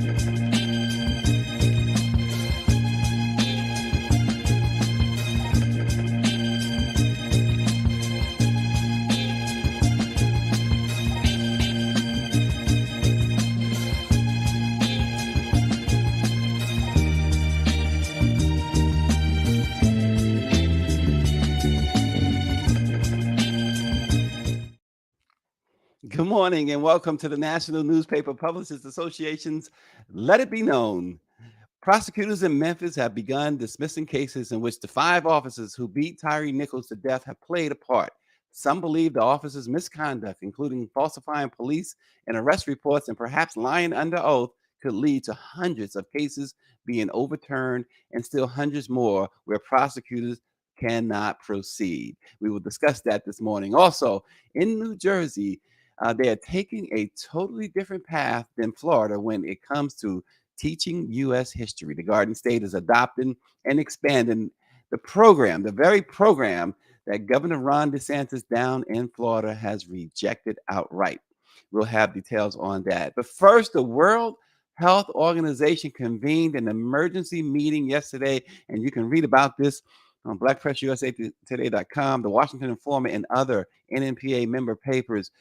Good morning and welcome to the National Newspaper Publishers Association's Let It Be Known. Prosecutors in Memphis have begun dismissing cases in which the 5 officers who beat Tyre Nichols to death have played a part. Some believe the officers' misconduct, including falsifying police and arrest reports and perhaps lying under oath, could lead to hundreds of cases being overturned and still hundreds more where prosecutors cannot proceed. We will discuss that this morning. Also, in New Jersey, they are taking a totally different path than Florida when it comes to teaching U.S. history. The Garden State is adopting and expanding the program, the very program that Governor Ron DeSantis down in Florida has rejected outright. We'll have details on that. But first, the World Health Organization convened an emergency meeting yesterday, and you can read about this on blackpressusa.today.com, the Washington Informer, and other NNPA member papers.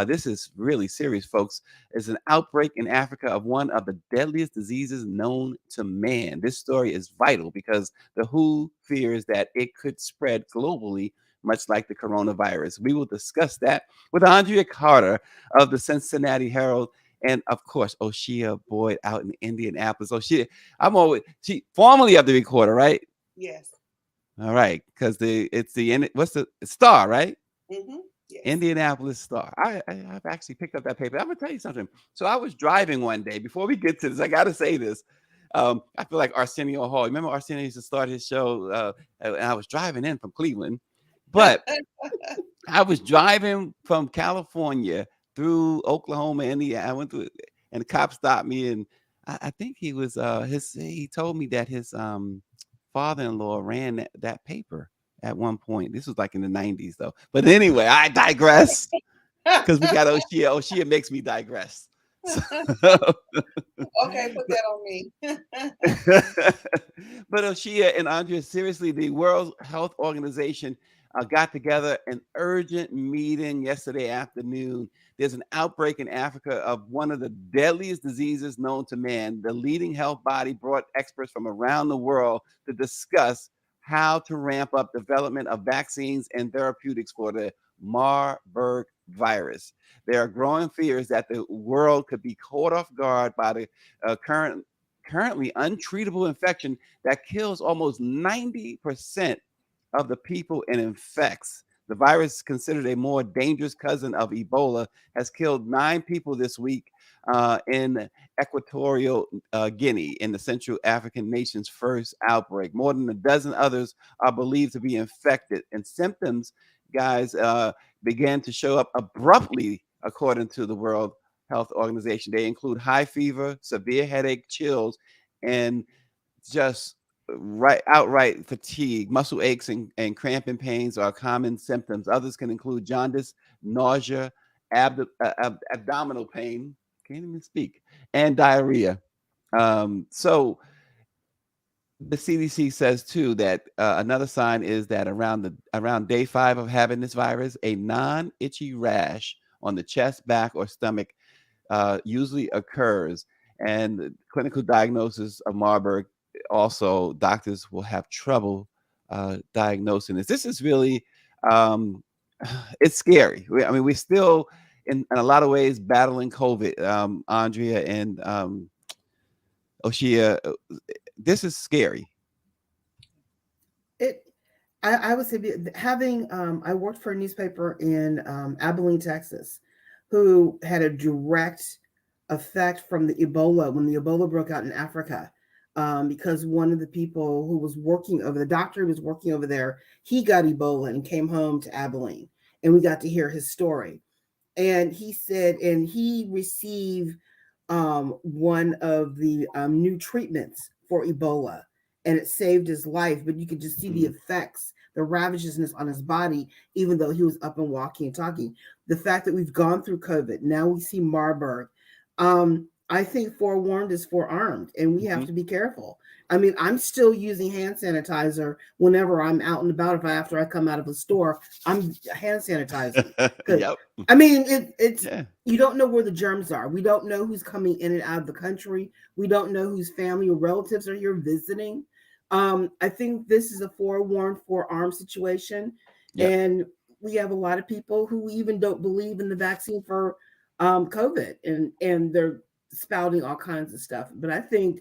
This is really serious, folks. It's an outbreak in Africa of one of the deadliest diseases known to man. This story is vital because the WHO fears that it could spread globally, much like the coronavirus. We will discuss that with Andrea Carter of the Cincinnati Herald and, of course, Oshia Boyd out in Indianapolis. Oshia, she formerly of the Recorder, right? Yes. All right, because it's the Star, right? Mm-hmm. Yes. Indianapolis Star. I've actually picked up that paper. I'm gonna tell you something. So I was driving one day. Before we get to this, I gotta say this. I feel like Arsenio Hall. Remember Arsenio used to start his show, and I was driving in from Cleveland, but I was driving from California through Oklahoma, Indiana. I went through, and the cop stopped me, and I think he was he told me that his father-in-law ran that paper at one point. This was like in the 90s, though. But anyway, I digress because we got Oshia. Oshia makes me digress. Okay, put that on me. But Oshia and Andrea, seriously, the World Health Organization got together an urgent meeting yesterday afternoon. There's an outbreak in Africa of one of the deadliest diseases known to man. The leading health body brought experts from around the world to discuss how to ramp up development of vaccines and therapeutics for the Marburg virus. There are growing fears that the world could be caught off guard by the currently untreatable infection that kills almost 90% of the people it infects. The virus, considered a more dangerous cousin of Ebola, has killed 9 people this week in Equatorial Guinea, in the Central African nation's first outbreak. More than a dozen others are believed to be infected, and symptoms, guys, began to show up abruptly, according to the World Health Organization. They include high fever, severe headache, chills, and just outright fatigue. Muscle aches and cramping pains are common symptoms. Others can include jaundice, nausea, abdominal pain, can't even speak, and diarrhea. So the CDC says too that another sign is that around day 5 of having this virus, a non-itchy rash on the chest, back, or stomach usually occurs, and the clinical diagnosis of Marburg, also doctors will have trouble diagnosing this. This is really it's scary. I mean, we're still in a lot of ways battling COVID, Andrea and Oshia. This is scary. I would say having I worked for a newspaper in Abilene, Texas, who had a direct effect from the Ebola when the Ebola broke out in Africa. Because one of the people who was working over, the doctor who was working over there, he got Ebola and came home to Abilene, and we got to hear his story. And he said, and he received one of the new treatments for Ebola, and it saved his life. But you could just see the effects, the ravages on his body, even though he was up and walking and talking. The fact that we've gone through COVID, now we see Marburg. I think forewarned is forearmed, and we have Mhm. to be careful. I mean, I'm still using hand sanitizer whenever I'm out and about. If I after I come out of a store, I'm hand sanitizing because Yep. I mean it's Yeah. you don't know where the germs are. We don't know who's coming in and out of the country. We don't know whose family or relatives are here visiting. I think this is a forewarned, forearmed situation, Yep. and we have a lot of people who even don't believe in the vaccine for COVID, and they're spouting all kinds of stuff. But I think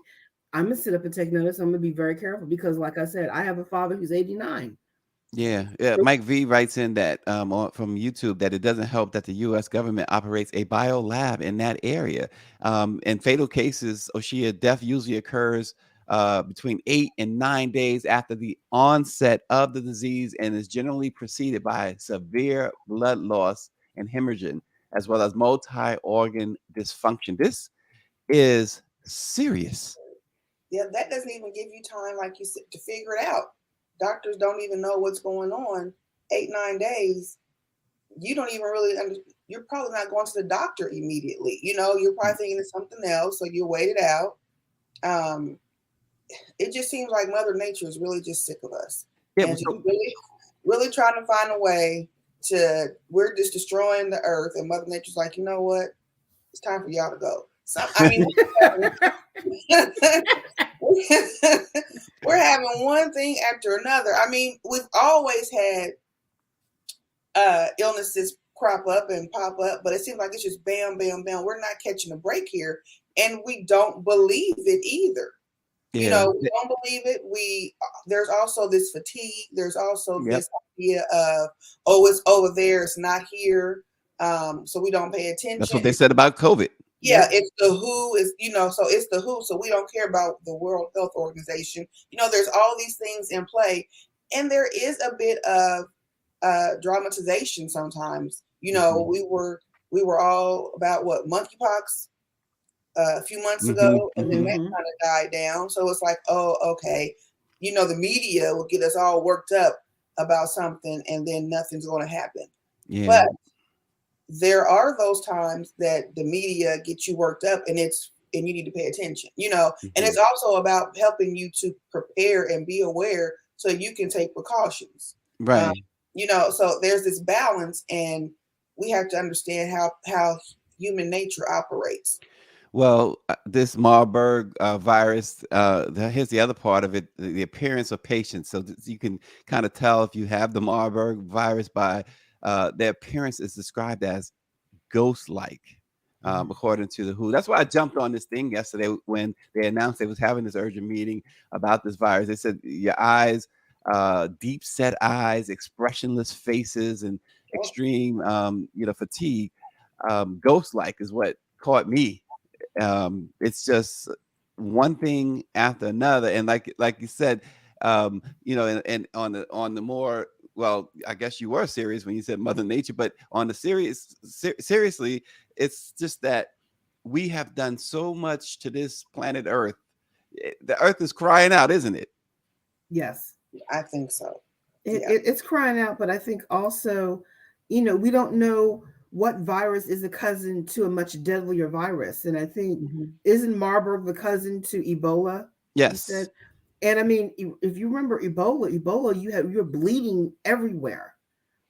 I'm gonna sit up and take notice. I'm gonna be very careful because, like I said, I have a father who's 89. Yeah, yeah. Mike V writes in that from YouTube that it doesn't help that the U.S. government operates a bio lab in that area. In fatal cases, Oshia, death usually occurs between 8 and 9 days after the onset of the disease and is generally preceded by severe blood loss and hemorrhaging, as well as multi-organ dysfunction. This is serious. Yeah, that doesn't even give you time, like you said, to figure it out. Doctors don't even know what's going on. 8, 9 days, you don't even really you're probably not going to the doctor immediately. You're probably thinking it's something else, so you wait it out. It just seems like Mother Nature is really just sick of us, Yeah, and just really, really trying to find a way to. We're just destroying the earth, and Mother Nature's like, you know what? It's time for y'all to go. So I mean, we're having one thing after another. I mean, we've always had illnesses crop up and pop up, but it seems like it's just bam, bam, bam. We're not catching a break here, and we don't believe it either. yeah, We don't believe it. There's also this fatigue. There's also yep. this idea of, oh, it's over there, it's not here. So we don't pay That's what attention. they said about COVID. Yeah, Yep. it's the WHO so it's the WHO. So we don't care about the World Health Organization. There's all these things in play, and there is a bit of dramatization sometimes. Mhm. We were all about what monkeypox a few months Mhm, ago, and then mhm. that Mhm. kind of died down. So it's like, oh, okay, the media will get us all worked up about something, and then nothing's going to happen. Yeah, But there are those times that the media gets you worked up, and you need to pay attention. And it's mhm. also about helping you to prepare and be aware so you can take precautions. Um, Right. so there's this balance, and we have to understand how human nature operates. Well, this Marburg virus, here's the other part of it, the appearance of patients. So you can kind of tell if you have the Marburg virus by their appearance is described as ghost-like, Mhm. according to the WHO. That's why I jumped on this thing yesterday when they announced they was having this urgent meeting about this virus. They said your eyes, deep set eyes, expressionless faces, and Oh, extreme, fatigue. Ghost-like is what caught me. It's just one thing after another, and like you said, and on the more, well, I guess you were serious when you said Mother Nature, but on the seriously, it's just that we have done so much to this planet Earth. The Earth is crying out, isn't it? Yes. I think so. It, Yeah. it, it's crying out, but I think also, we don't know what virus is a cousin to a much deadlier virus. And I think, Mhm. isn't Marburg the cousin to Ebola? You Yes. said, and I mean, if you remember Ebola, you're bleeding everywhere,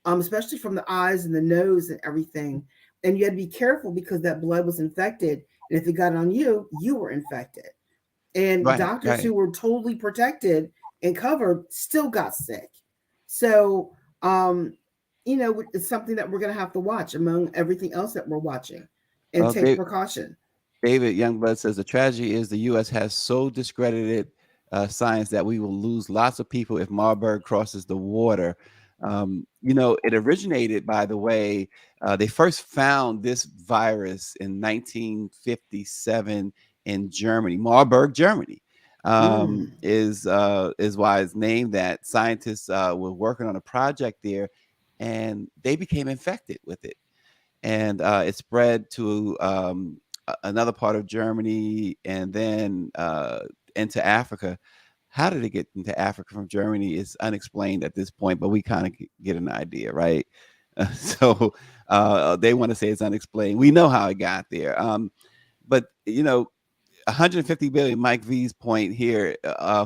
especially from the eyes and the nose and everything. And you had to be careful because that blood was infected, and if it got on you, you were infected. And Right. doctors Right. who were totally protected and covered still got sick. So, it's something that we're going to have to watch among everything else that we're watching and Well, take precaution. David Youngblood says the tragedy is the U.S. has so discredited science that we will lose lots of people if Marburg crosses the water. It originated, by the way, they first found this virus in 1957 in Germany, Marburg, Germany. Mm. Is why it's named that. Scientists were working on a project there, and they became infected with it, and it spread to another part of Germany, and then into Africa. How did it get into Africa from Germany is unexplained at this point, but we kind of get an idea, right? So they want to say it's unexplained. We know how it got there. But 150 billion, Mike V's point here,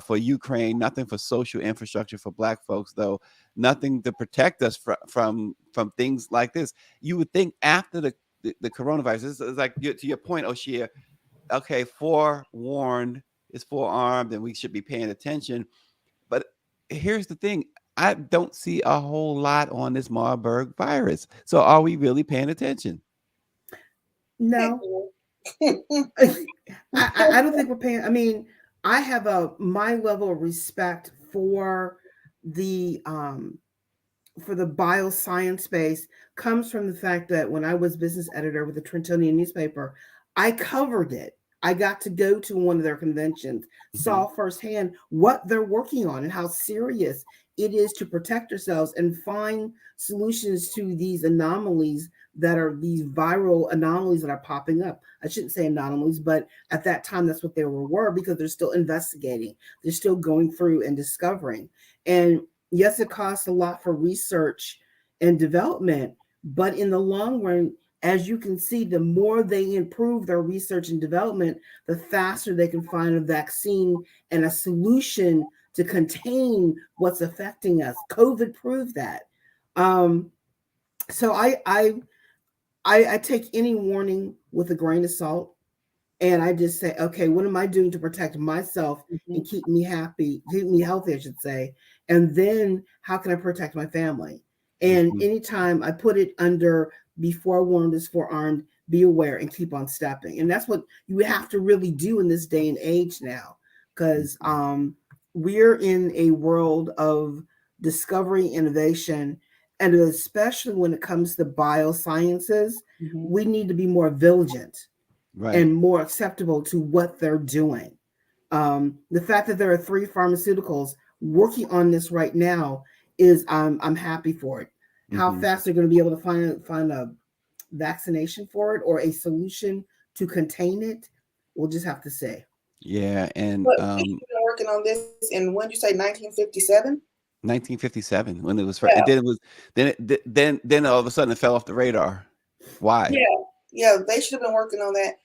for Ukraine, nothing for social infrastructure for Black folks, though, nothing to protect us from things like this. You would think after the coronavirus, this is like to your point, Oshia. Okay, forewarned is forearmed, and we should be paying attention. But here's the thing: I don't see a whole lot on this Marburg virus. So, are we really paying attention? No. I don't think we're paying. I mean, I have my level of respect the um for the bioscience space comes from the fact that when I was business editor with the Trentonian newspaper, I covered it. I got to go to one of their conventions, saw firsthand what they're working on and how serious it is to protect ourselves and find solutions to these anomalies that are these viral anomalies that are popping up. I shouldn't say anomalies, but at that time, that's what they were because they're still investigating. They're still going through and discovering. And yes, it costs a lot for research and development, but in the long run, as you can see, the more they improve their research and development, the faster they can find a vaccine and a solution to contain what's affecting us. COVID proved that. So I take any warning with a grain of salt. And I just say, okay, what am I doing to protect myself and keep me healthy, I should say. And then how can I protect my family? And anytime I put it under be forewarned is forearmed, be aware and keep on stepping. And that's what you have to really do in this day and age now, because we're in a world of discovery, innovation, and especially when it comes to biosciences, we need to be more vigilant. Right. And more acceptable to what they're doing. The fact that there are 3 pharmaceuticals working on this right now is I'm happy for it. How fast they're going to be able to find a vaccination for it or a solution to contain it, we'll just have to say. Yeah, and you've been working on this in, when did you say, 1957? 1957 when it was first. Yeah. Then all of a sudden it fell off the radar. Why? Yeah, they should have been working on that.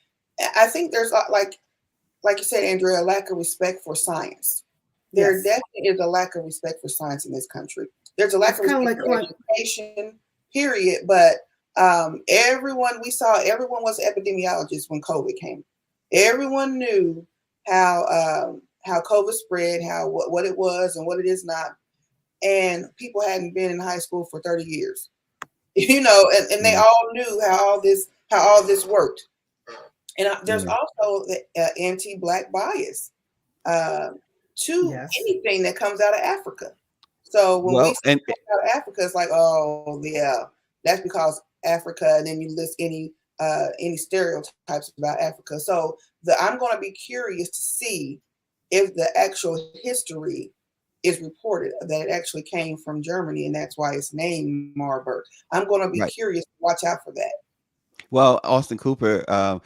I think there's like you said, Andrea, a lack of respect for science. There definitely is a lack of respect for science in this country. There's a lack of respect for education, period. But everyone was an epidemiologist when COVID came. Everyone knew how COVID spread, what it was and what it is not. And people hadn't been in high school for 30 years. And they all knew how all this worked. And there's also the anti-Black bias to anything that comes out of Africa. So when we see out of Africa, it's like, oh yeah, that's because Africa, and then you list any stereotypes about Africa. So I'm going to be curious to see if the actual history is reported that it actually came from Germany, and that's why it's named Marburg. I'm going to be curious to watch out for that. Well, Austin Cooper,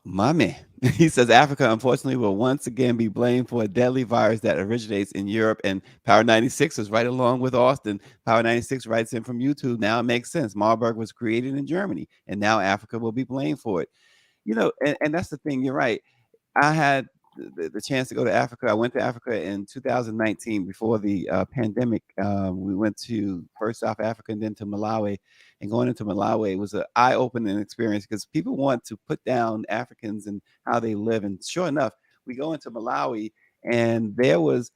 my man, he says Africa, unfortunately, will once again be blamed for a deadly virus that originates in Europe. And Power 96 is right along with Austin. Power 96 writes in from YouTube. Now it makes sense. Marburg was created in Germany, and now Africa will be blamed for it. And that's the thing. You're right. I had the chance to go to Africa. I went to Africa in 2019 before the pandemic. We went to first South Africa and then to Malawi. And going into Malawi was an eye-opening experience because people want to put down Africans and how they live. And sure enough, we go into Malawi and there was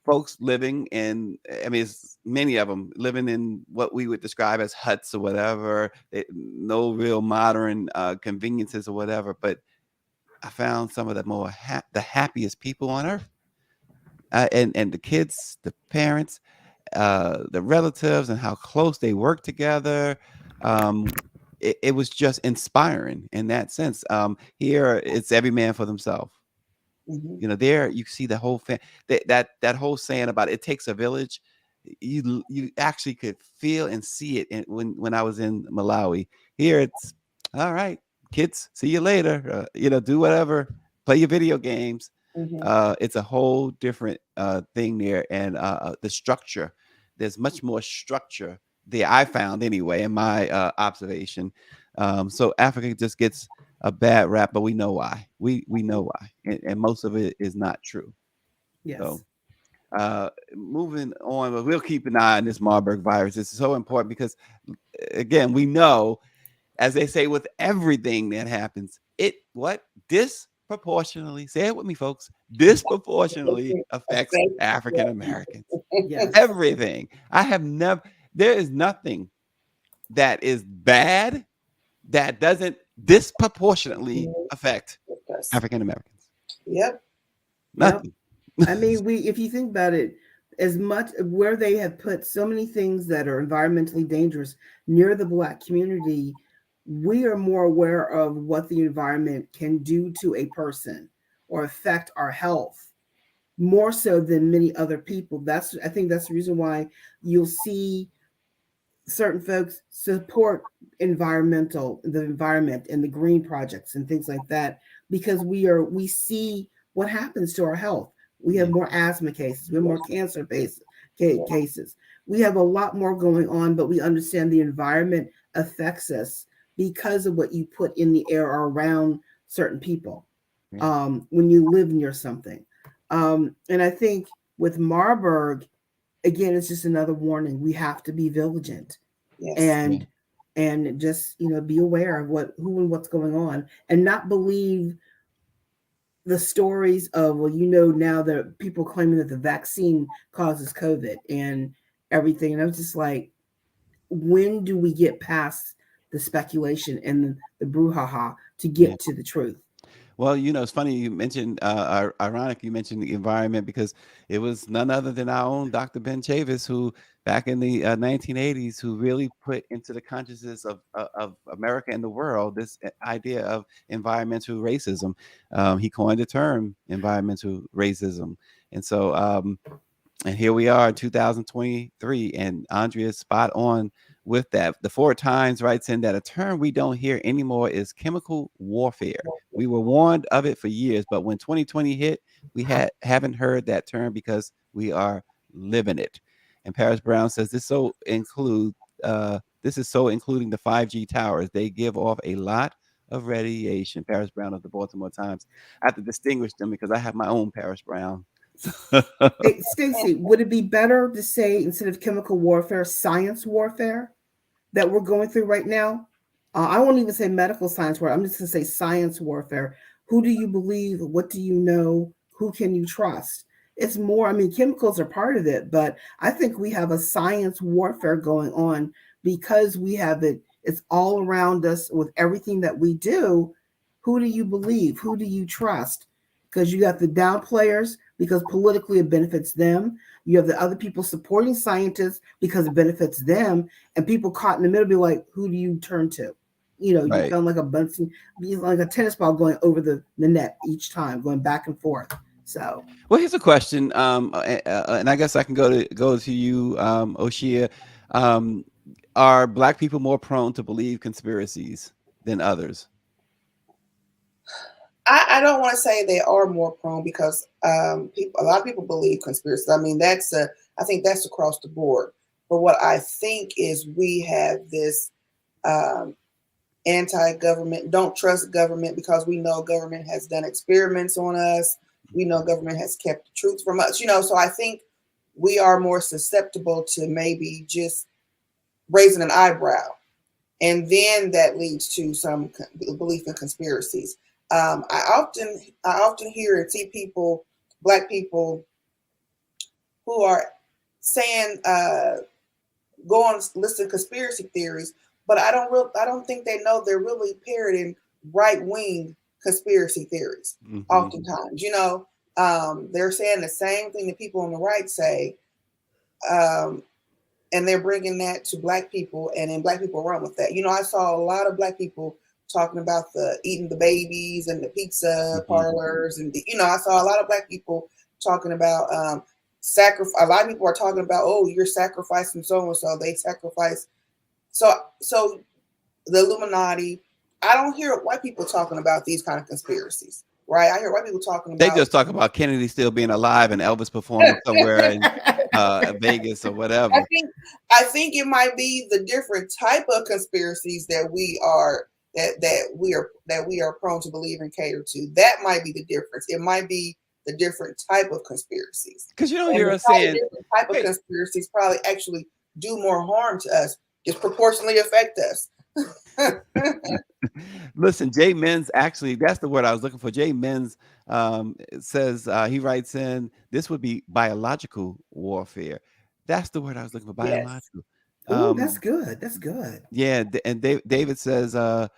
folks living in, it's many of them living in what we would describe as huts or whatever. No real modern conveniences or whatever. But I found some of the happiest people on earth, and the kids, the parents, the relatives, and how close they work together. It was just inspiring in that sense. Here, it's every man for themselves. There you see the whole that whole saying about it takes a village. You actually could feel and see it when I was in Malawi. Here, it's all right. Kids, see you later. Do whatever, play your video games. It's a whole different thing there, and the structure. There's much more structure there, I found anyway, in my observation. So Africa just gets a bad rap, but we know why. We know why, and most of it is not true. Yes. So, moving on, but we'll keep an eye on this Marburg virus. It's so important because, again, we know, as they say with everything that happens, it disproportionately, say it with me, folks, disproportionately affects African Americans. Yes. Everything. There is nothing that is bad that doesn't disproportionately affect African Americans. Yep. Nothing. I mean, if you think about it, as much where they have put so many things that are environmentally dangerous near the Black community, we are more aware of what the environment can do to a person or affect our health more so than many other people. I think that's the reason why you'll see certain folks support the environment and the green projects and things like that, because we see what happens to our health. We have more asthma cases, we have more cancer cases. We have a lot more going on, but we understand the environment affects us because of what you put in the air around certain people when you live near something. And I think with Marburg, again, it's just another warning. We have to be vigilant and just be aware of who and what's going on, and not believe the stories of, well, now that people claiming that the vaccine causes COVID and everything. And I was just like, when do we get past the speculation and the brouhaha to get to the truth? Well, it's funny you mentioned, ironic you mentioned the environment, because it was none other than our own Dr. Ben Chavis, who back in the 1980s, who really put into the consciousness of America and the world this idea of environmental racism. He coined the term environmental racism. And so, and here we are in 2023, and Andrea's spot on with that. The Four Times writes in that a term we don't hear anymore is chemical warfare. We were warned of it for years, but when 2020 hit, we haven't heard that term because we are living it. And Paris Brown says this is so including the 5G towers. They give off a lot of radiation. Paris Brown of the Baltimore Times. I have to distinguish them because I have my own Paris Brown. Hey, Stacey, would it be better to say, instead of chemical warfare, science warfare that we're going through right now? I won't even say medical science warfare. I'm just going to say science warfare. Who do you believe? What do you know? Who can you trust? It's more, chemicals are part of it, but I think we have a science warfare going on because we have it. It's all around us with everything that we do. Who do you believe? Who do you trust? Because you got the down players, because politically it benefits them. You have the other people supporting scientists because it benefits them, and people caught in the middle be like, who do you turn to? You become like a bouncing, like a tennis ball going over the net each time, going back and forth. So, well, here's a question, and I guess I can go to you, Oshia. Are Black people more prone to believe conspiracies than others? I don't want to say they are more prone, because a lot of people believe conspiracies. I think that's across the board. But what I think is we have this anti-government, don't trust government, because we know government has done experiments on us. We know government has kept the truth from us. So I think we are more susceptible to maybe just raising an eyebrow, and then that leads to some belief in conspiracies. I often hear and see people, Black people, who are saying, go on listen to conspiracy theories, but I don't think they know they're really parroting right-wing conspiracy theories. Oftentimes, they're saying the same thing that people on the right say, and they're bringing that to Black people, and then Black people run with that. I saw a lot of Black people talking about eating the babies and the pizza parlors, and I saw a lot of Black people talking about sacrifice. A lot of people are talking about, oh, you're sacrificing so and so. They sacrifice. So the Illuminati. I don't hear white people talking about these kind of conspiracies, right? I hear white people talking about. They just talk about Kennedy still being alive and Elvis performing somewhere in Vegas or whatever. I think it might be the different type of conspiracies that that we are prone to believe and cater to. That might be the difference. It might be the different type of conspiracies. Because you don't And hear the us saying, different type of conspiracies probably actually do more harm to us, disproportionately affect us. listen, Jay Menz, actually, that's the word I was looking for. Jay Menz says, he writes in, this would be biological warfare. That's the word I was looking for, Yes. biological. Oh, that's good. That's good. Yeah, and David says that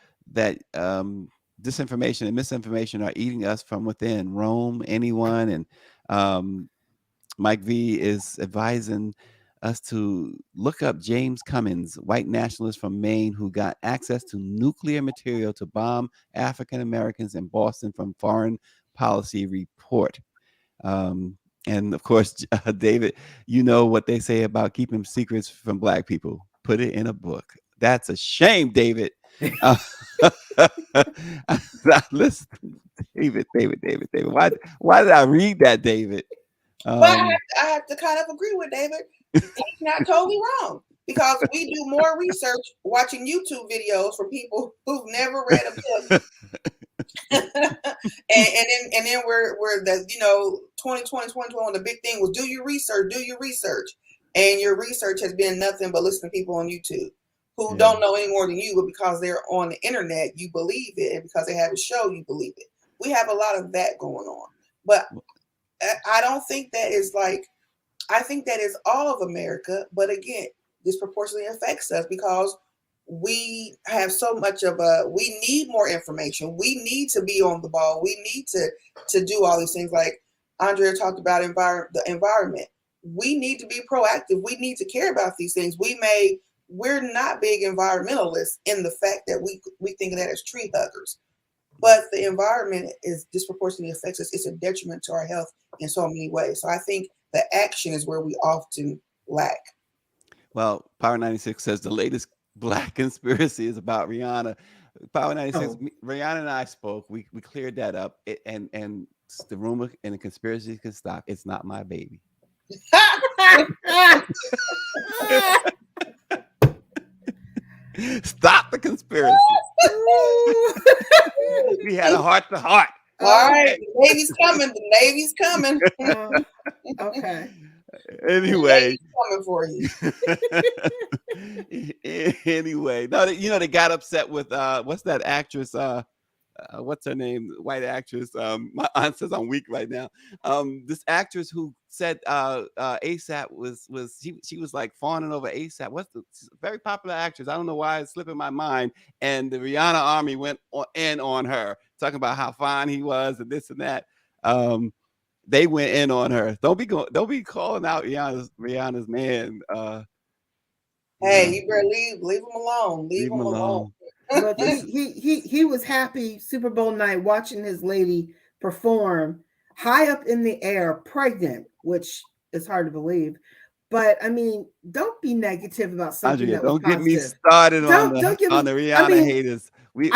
disinformation and misinformation are eating us from within. Rome, anyone, and Mike V is advising us to look up James Cummins, white nationalist from Maine who got access to nuclear material to bomb African Americans in Boston from Foreign Policy Report. And of course, David, you know what they say about keeping secrets from Black people. Put it in a book. That's a shame, David. Listen, David. Why did I read that, David? But I have to kind of agree with David. He's not totally wrong, because we do more research watching YouTube videos from people who've never read a book. and then we're the 2020 2021, the big thing was do your research, and your research has been nothing but listening to people on YouTube who don't know any more than you, but because they're on the internet you believe it, and because they have a show you believe it. We have a lot of that going on, but I don't think that is I think that is all of America, but again, disproportionately affects us because we have so much we need more information. We need to be on the ball. We need to do all these things like Andrea talked about the environment. We need to be proactive. We need to care about these things. We're not big environmentalists in the fact that we think of that as tree huggers. But the environment is disproportionately affects us. It's a detriment to our health in so many ways. So I think the action is where we often lack. Well, Power 96 says the latest Black conspiracy is about Rihanna. Power 96, Rihanna and I spoke. We cleared that up. And the rumor and the conspiracy can stop. It's not my baby. Stop the conspiracy. We had a heart to heart. All right, the Navy's coming. The Navy's coming. Okay. Anyway, the Navy's coming for you. Anyway, no, they got upset with what's that actress? What's her name? White actress. My aunt says I'm weak right now. This actress who said ASAP was she was like fawning over ASAP. What's the very popular actress? I don't know why it's slipping my mind. And the Rihanna army went in on her, talking about how fine he was and this and that. They went in on her. Don't be calling out Rihanna's man. Hey, you better leave him alone. Leave him alone. But he was happy Super Bowl night watching his lady perform high up in the air, pregnant, which is hard to believe. But I mean, don't be negative about something that was don't positive. Get me started on the Rihanna haters. We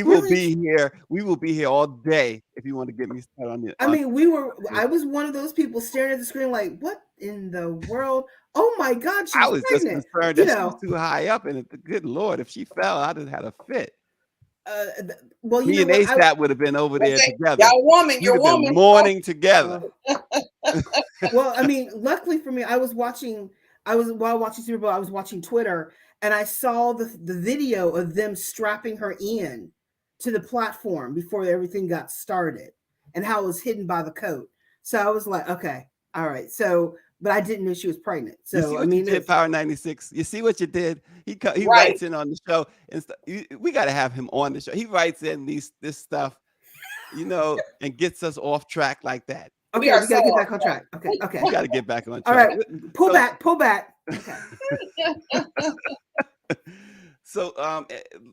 will be here. We will be here all day if you want to get me started on it. I was one of those people staring at the screen like, what in the world? Oh my God, I was pregnant. Just concerned that she was too high up, and good Lord, if she fell, I'd have had a fit. Me and ASAP would have been over there together. Your woman, mourning together. Well, I mean, luckily for me, while watching Super Bowl, I was watching Twitter, and I saw the video of them strapping her in to the platform before everything got started, and how it was hidden by the coat. So I was like, okay, all right. So, but I didn't know she was pregnant. So you see what you did, Power 96. You see what you did. He right. writes in on the show, and we got to have him on the show. He writes in this stuff, and gets us off track like that. Okay, we gotta get back on track. Okay. We gotta get back on track. All right, pull back. Okay. So,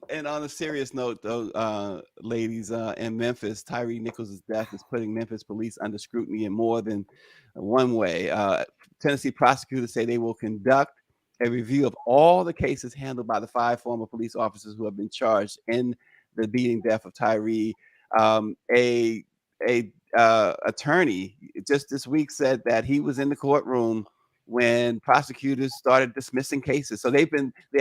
and on a serious note, though, ladies, in Memphis, Tyre Nichols' death is putting Memphis police under scrutiny in more than one way. Tennessee prosecutors say they will conduct a review of all the cases handled by the 5 former police officers who have been charged in the beating death of Tyre. A attorney just this week said that he was in the courtroom when prosecutors started dismissing cases. So they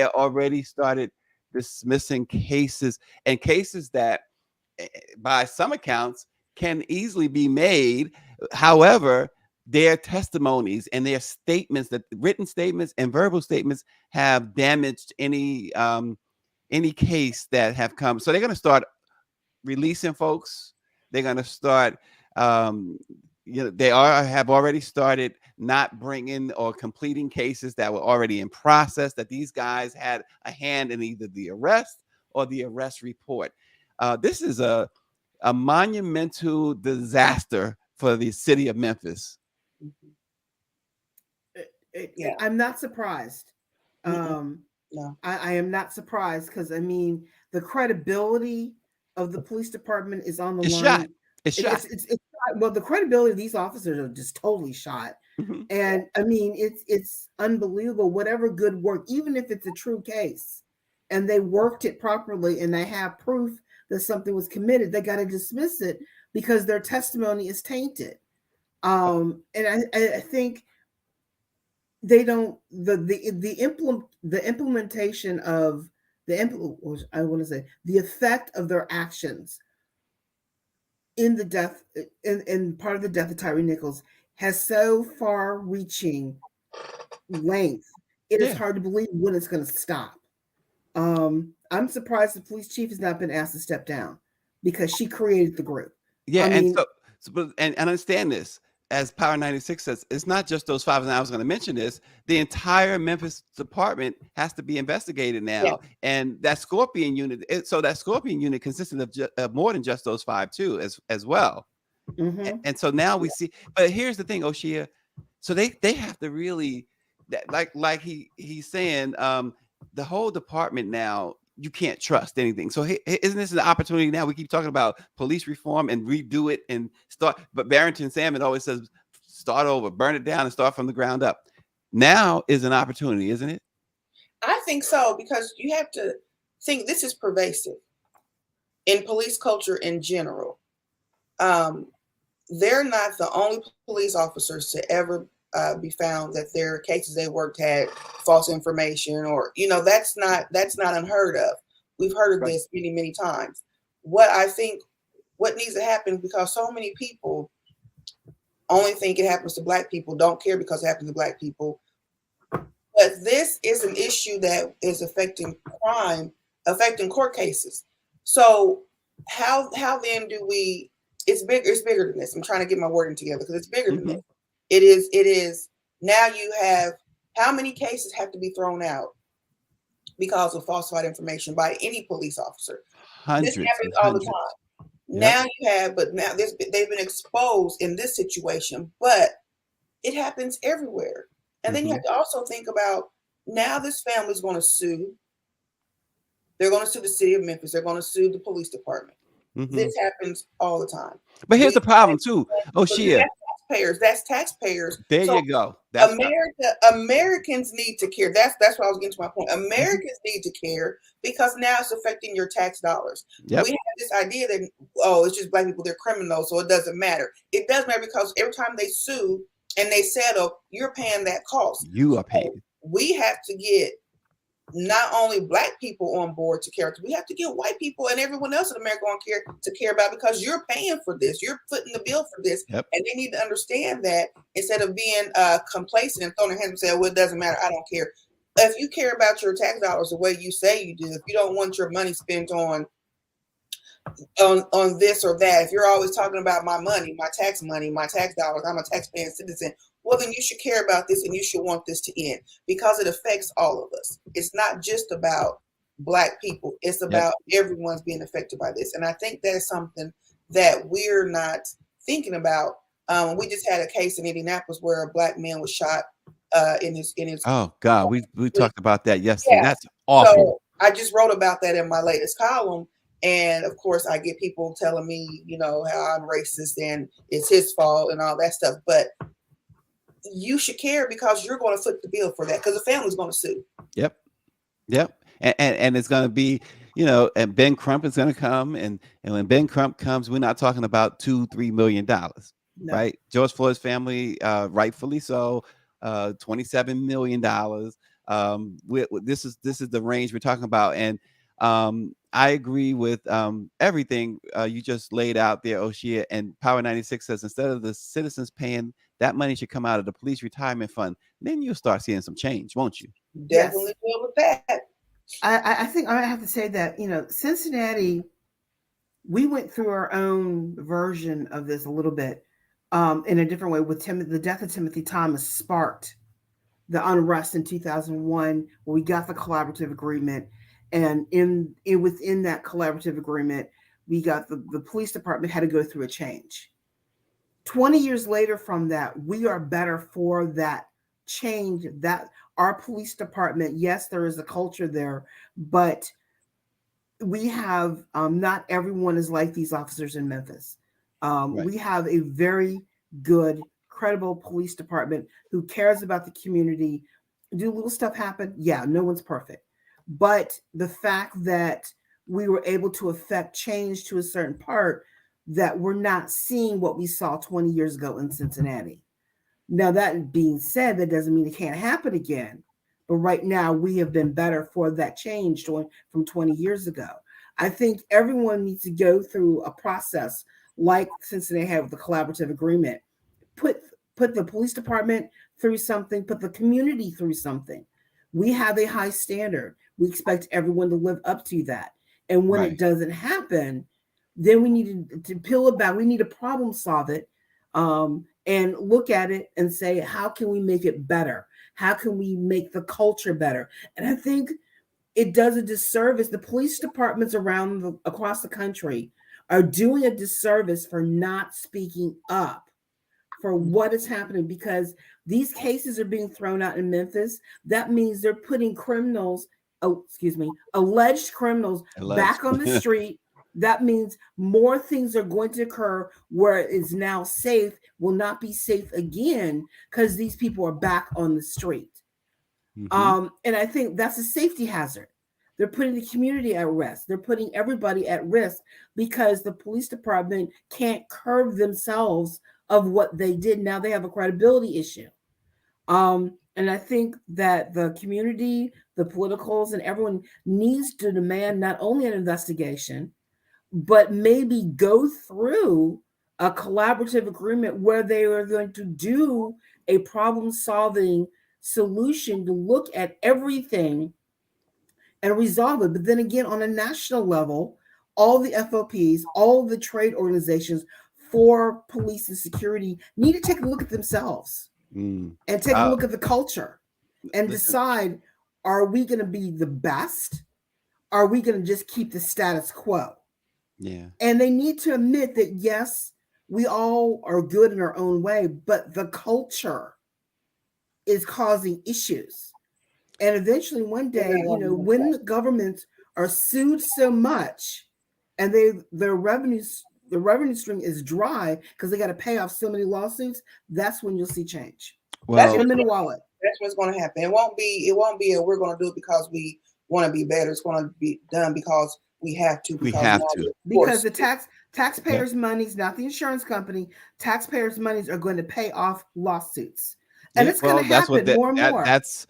already started dismissing cases, and cases that, by some accounts, can easily be made. However, their testimonies and their statements, that written statements and verbal statements, have damaged any case that have come. So they're going to start releasing folks. They're going to start, they have already started not bringing or completing cases that were already in process, that these guys had a hand in either the arrest or the arrest report. This is a monumental disaster for the city of Memphis. Yeah. I'm not surprised. No. I am not surprised, because I mean, the credibility of the police department is on the It's line. shot. It's shot. Well, the credibility of these officers are just totally shot. Mhm. And I mean, it's unbelievable. Whatever good work, even if it's a true case, and they worked it properly, and they have proof that something was committed, they got to dismiss it because their testimony is tainted. And I think they don't, the implementation of I want to say the effect of their actions in the death, in part of the death of Tyre Nichols, has so far reaching length. It is hard to believe when it's going to stop. I'm surprised the police chief has not been asked to step down, because she created the group. Yeah, I mean, and understand this, as Power 96 says, it's not just those five, and I was going to mention this. The entire Memphis department has to be investigated now, and that Scorpion unit. So that Scorpion unit consisted of more than just those five too, as well. mhm. And so now we see. But here's the thing, Oshia. So they have to really, like he's saying, the whole department now, you can't trust anything. So isn't this an opportunity now? We keep talking about police reform and redo it and start. But Barrington Salmon always says, start over, burn it down, and start from the ground up. Now is an opportunity, isn't it? I think so, because you have to think this is pervasive in police culture in general. They're not the only police officers to ever be found that their cases they worked had false information, or that's not unheard of. We've heard of this many times. What needs to happen, because so many people only think it happens to Black people, don't care because it happens to Black people. But this is an issue that is affecting crime, affecting court cases. So how then do we? It's bigger than this. I'm trying to get my wording together, because it's bigger than this. It is now you have, how many cases have to be thrown out because of falsified information by any police officer? Hundreds. This happens all the time. Now you have, but now they've been exposed in this situation, but it happens everywhere. And then you have to also think about, now this family's going to sue. They're going to sue the city of Memphis. They're going to sue the police department. This happens all the time. But here's the problem too, Oshia. That's taxpayers. There you go. Americans need to care. That's what I was getting to my point. Americans need to care, because now it's affecting your tax dollars. We have this idea that, it's just Black people, they're criminals, so it doesn't matter. It does matter, because every time they sue and they settle, you're paying that cost. You are paying. So we have to get not only Black people on board to care, we have to get white people and everyone else in America on care about, because you're paying for this, you're footing the bill for this, and they need to understand that, instead of being complacent and throwing their hands and saying, well, it doesn't matter, I don't care. If you care about your tax dollars the way you say you do, if you don't want your money spent on this or that, if you're always talking about my money, my tax dollars, I'm a taxpaying citizen, well, then you should care about this, and you should want this to end, because it affects all of us. It's not just about Black people. It's about everyone's being affected by this. And I think that is something that we're not thinking about. We just had a case in Indianapolis where a Black man was shot in his. Oh God, we talked about that yesterday. Yeah. That's awful. So I just wrote about that in my latest column. And of course, I get people telling me, how I'm racist and it's his fault and all that stuff. But you should care, because you're going to foot the bill for that, because the family's going to sue. Yep. And it's going to be, and Ben Crump is going to come. And when Ben Crump comes, we're not talking about $2-3 million, right? George Floyd's family, rightfully so, $27 million. This is the range we're talking about. And I agree with everything you just laid out there, Oshia. And Power 96 says instead of the citizens paying, that money should come out of the police retirement fund. Then you'll start seeing some change, won't you? Definitely deal with that. I think I have to say that, Cincinnati, we went through our own version of this a little bit in a different way with the death of Timothy Thomas sparked the unrest in 2001 where we got the collaborative agreement. And within that collaborative agreement, we got the police department had to go through a change. 20 years later from that, we are better for that change, that our police department, yes, there is a culture there, but we have not everyone is like these officers in Memphis. Right. We have a very good, credible police department who cares about the community. Do little stuff happen? Yeah, no one's perfect. But the fact that we were able to affect change to a certain part, that we're not seeing what we saw 20 years ago in Cincinnati. Now, that being said, that doesn't mean it can't happen again. But right now, we have been better for that change from 20 years ago. I think everyone needs to go through a process like Cincinnati had with the collaborative agreement. Put the police department through something, put the community through something. We have a high standard. We expect everyone to live up to that. And when it doesn't happen, then we need to peel it back. We need to problem solve it and look at it and say, how can we make it better? How can we make the culture better? And I think it does a disservice. The police departments across the country are doing a disservice for not speaking up for what is happening, because these cases are being thrown out in Memphis. That means they're putting alleged criminals back on the street. That means more things are going to occur where it is now safe, will not be safe again because these people are back on the street. And I think that's a safety hazard. They're putting the community at risk. They're putting everybody at risk because the police department can't curb themselves of what they did. Now they have a credibility issue. And I think that the community, the politicals, and everyone needs to demand not only an investigation, but maybe go through a collaborative agreement where they are going to do a problem-solving solution to look at everything and resolve it. But then again, on a national level, all the FOPs, all the trade organizations for police and security need to take a look at themselves and take a look at the culture and decide, are we going to be the best? Are we going to just keep the status quo? Yeah. And they need to admit that, yes, we all are good in our own way, but the culture is causing issues. And eventually one day, when the governments are sued so much and their revenue stream is dry because they got to pay off so many lawsuits, that's when you'll see change. Well, hit them in the wallet. That's what's going to happen. It won't be we're going to do it because we want to be better. It's going to be done because we have to. Because the taxpayers' money's not the insurance company. Taxpayers' monies are going to pay off lawsuits. And it's going to happen more and more. That's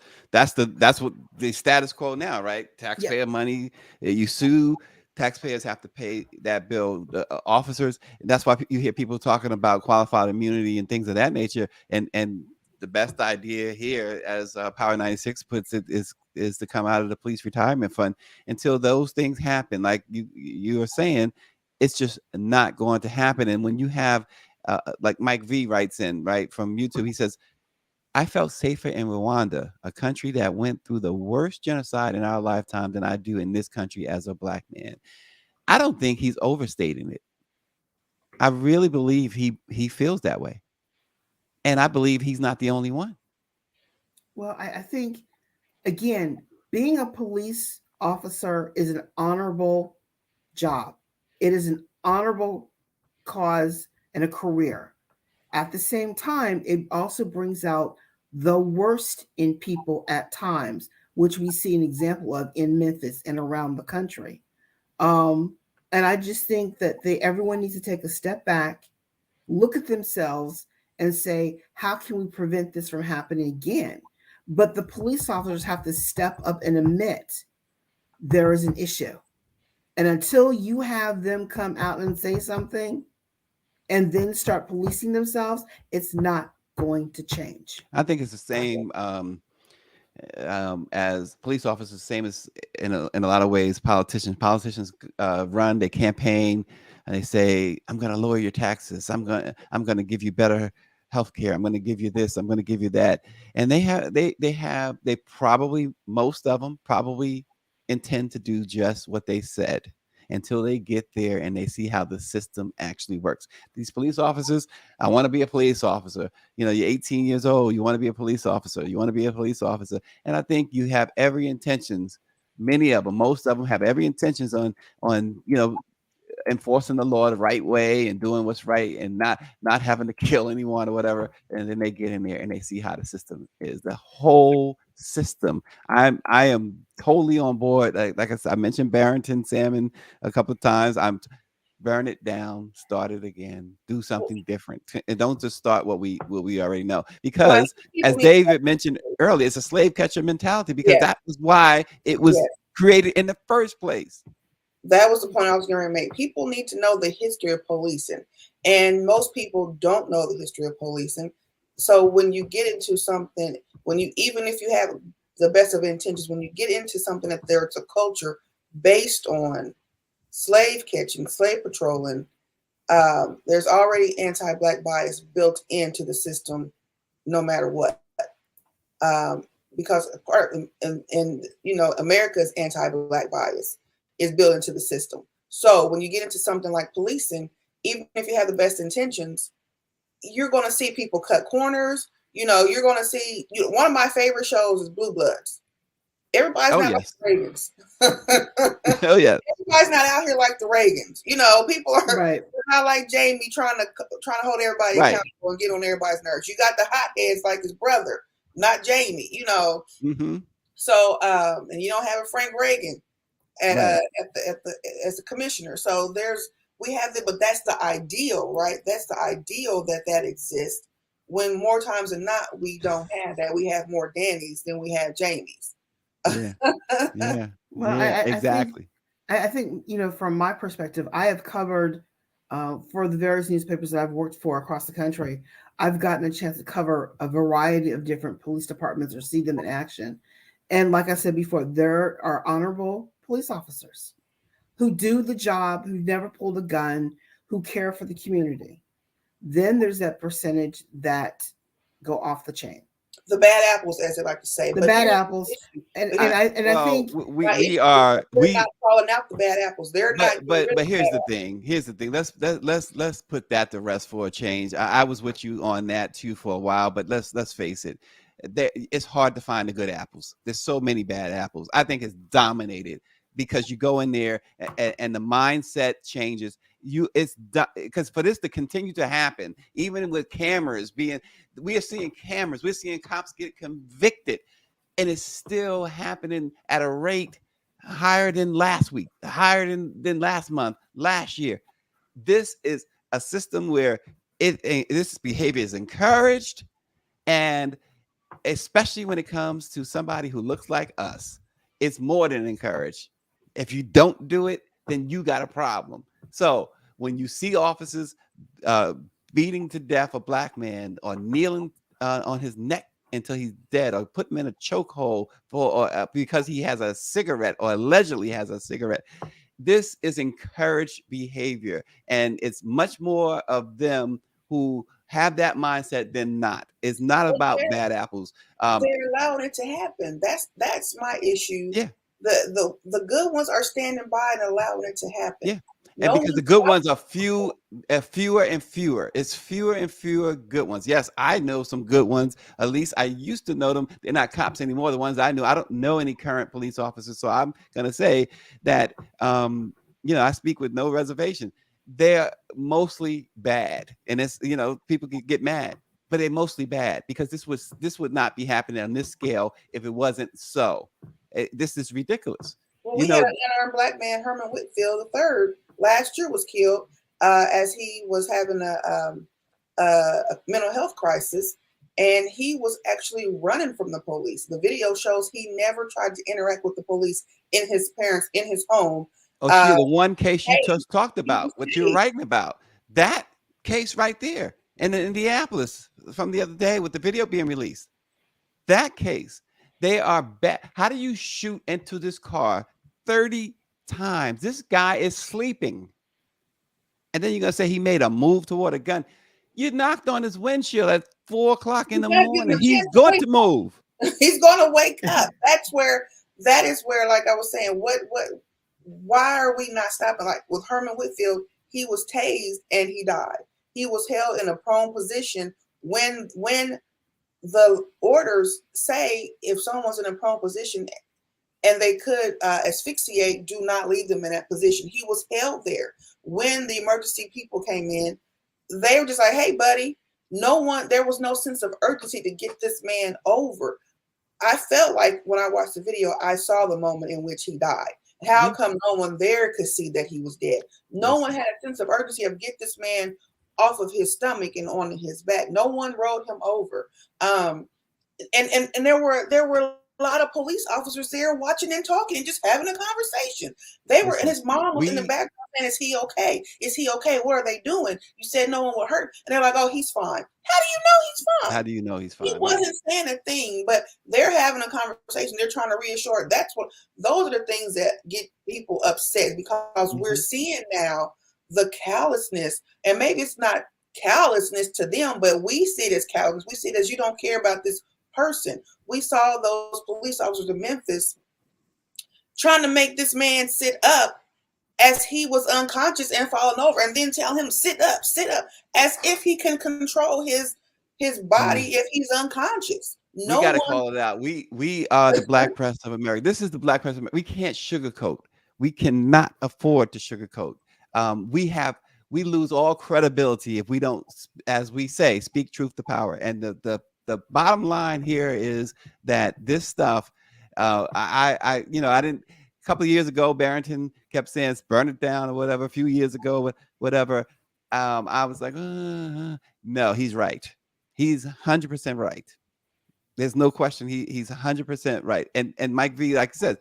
what the status quo now, right? Taxpayer money, you sue, taxpayers have to pay that bill. The officers, and that's why you hear people talking about qualified immunity and things of that nature. And the best idea here, as Power 96 puts it, is to come out of the police retirement fund. Until those things happen, like you are saying, it's just not going to happen. And when you have, like Mike V writes in, right, from YouTube, he says, I felt safer in Rwanda, a country that went through the worst genocide in our lifetime, than I do in this country as a Black man. I don't think he's overstating it. I really believe he feels that way. And I believe he's not the only one. Well, I think, again, being a police officer is an honorable job. It is an honorable cause and a career. At the same time, it also brings out the worst in people at times, which we see an example of in Memphis and around the country. And I just think that everyone needs to take a step back, look at themselves, and say, how can we prevent this from happening again? But the police officers have to step up and admit there is an issue. And until you have them come out and say something and then start policing themselves, it's not going to change. I think it's the same as police officers, same as in a lot of ways politicians. Politicians run, they campaign, and they say, "I'm going to lower your taxes. I'm going to give you better health care. I'm going to give you this. I'm going to give you that." And they probably, most of them probably intend to do just what they said until they get there and they see how the system actually works. These police officers, I want to be a police officer. You're 18 years old. You want to be a police officer. You want to be a police officer. And I think you have every intentions. Many of them, most of them, have every intentions on enforcing the law the right way and doing what's right and not having to kill anyone or whatever. And then they get in there and they see how the system is. The whole system. I am totally on board. Like I said, I mentioned Barrington Salmon a couple of times. I'm burn it down, start it again, do something different, and don't just start what we already know. Well, Because people as need David mentioned earlier, it's a slave catcher mentality. Because yes, that was why it was yes. created in the first place. That was the point I was going to make. People need to know the history of policing, and most people don't know the history of policing. So when you get into something, even if you have the best of intentions, when you get into something that there's a culture based on slave catching, slave patrolling, there's already anti-black bias built into the system, no matter what. Because part in America's anti-black bias is built into the system. So when you get into something like policing, even if you have the best intentions, you're going to see people cut corners. You're going to see. One of my favorite shows is Blue Bloods. Everybody's not like Yes. the Reagans. Oh yeah. Everybody's not out here like the Reagans. People are Right. not like Jamie trying to hold everybody Right. accountable and get on everybody's nerves. You got the hotheads like his brother, not Jamie. Mm-hmm. So and you don't have a Frank Reagan Right. as a commissioner. So we have but that's the ideal, right? That's the ideal that exists. When more times than not, we don't have that. We have more Dannys than we have Jamies. Yeah. Yeah. Well, Yeah. I think Exactly. I think from my perspective, I have covered for the various newspapers that I've worked for across the country. I've gotten a chance to cover a variety of different police departments or see them in action. And like I said before, there are honorable police officers who do the job, who never pulled a gun, who care for the community. Then there's that percentage that go off the chain. The bad apples, as they like to say. The But bad here's apples, the issue. I Well, think we are We're not calling out the bad apples. They're not getting rid of but here's bad the thing. Here's the thing. Let's put that to rest for a change. I was with you on that too for a while, but let's face it. It's hard to find the good apples. There's so many bad apples. I think it's dominated because you go in there and the mindset changes. It's because for this to continue to happen, even with cameras we are seeing cameras, we're seeing cops get convicted, and it's still happening at a rate higher than last week, higher than last month, last year. This is a system where this behavior is encouraged, and especially when it comes to somebody who looks like us, it's more than encouraged. If you don't do it, then you got a problem. So when you see officers beating to death a black man or kneeling on his neck until he's dead, or put him in a chokehold because he has a cigarette or allegedly has a cigarette, this is encouraged behavior, and it's much more of them who have that mindset than not. It's not about bad apples. They're allowing it to happen. That's my issue. Yeah. The good ones are standing by and allowing it to happen. Yeah. And because the good ones are fewer and fewer. It's fewer and fewer good ones. Yes, I know some good ones. At least I used to know them. They're not cops anymore. The ones I know, I don't know any current police officers. So I'm gonna say that I speak with no reservation. They're mostly bad. And it's people can get mad, but they're mostly bad because this would not be happening on this scale if it wasn't so. This is ridiculous. Well, we had an unarmed black man, Herman Whitfield III, last year was killed as he was having a mental health crisis, and he was actually running from the police. The video shows he never tried to interact with the police in his home. Oh, Shia, the one case you Hey, just talked he was about, what you're saved. writing about, that case right there in Indianapolis from the other day with the video being released. That case, they are how do you shoot into this car 30 times? This guy is sleeping. And then you're gonna say he made a move toward a gun. You knocked on his windshield at 4 o'clock in You the gotta give him morning. a He's chance to going wake to move. up. He's gonna wake up. That is where, like I was saying, why are we not stopping? Like with Herman Whitfield, he was tased and he died. He was held in a prone position when the orders say if someone's in a prone position and they could asphyxiate, do not leave them in that position. He was held there. When the emergency people came in, they were just like, hey, buddy, there was no sense of urgency to get this man over. I felt like when I watched the video, I saw the moment in which he died. How come no one there could see that he was dead? No one had a sense of urgency of get this man off of his stomach and on his back. No one rode him over. And there were a lot of police officers there watching and talking and just having a conversation. They were, and his mom was in the background saying, is he okay? Is he okay? What are they doing? You said no one would hurt. And they're like, oh, he's fine. How do you know he's fine? How do you know he's fine? He wasn't saying a thing, but they're having a conversation. They're trying to reassure. Those are the things that get people upset because we're seeing now the callousness, and maybe it's not callousness to them, but we see it as callousness. We see it as you don't care about this person. We saw those police officers in Memphis trying to make this man sit up as he was unconscious and falling over, and then tell him sit up, as if he can control his body if he's unconscious. We got to call it out. We are the Black press of America. This is the Black press of America. We can't sugarcoat. We cannot afford to sugarcoat. We lose all credibility if we don't, as we say, speak truth to power. And the bottom line here is that this stuff, I didn't. A couple of years ago, Barrington kept saying burn it down or whatever. A few years ago, whatever. I was like, no, he's right. He's 100% right. There's no question. He's 100% right. And Mike V, like I said,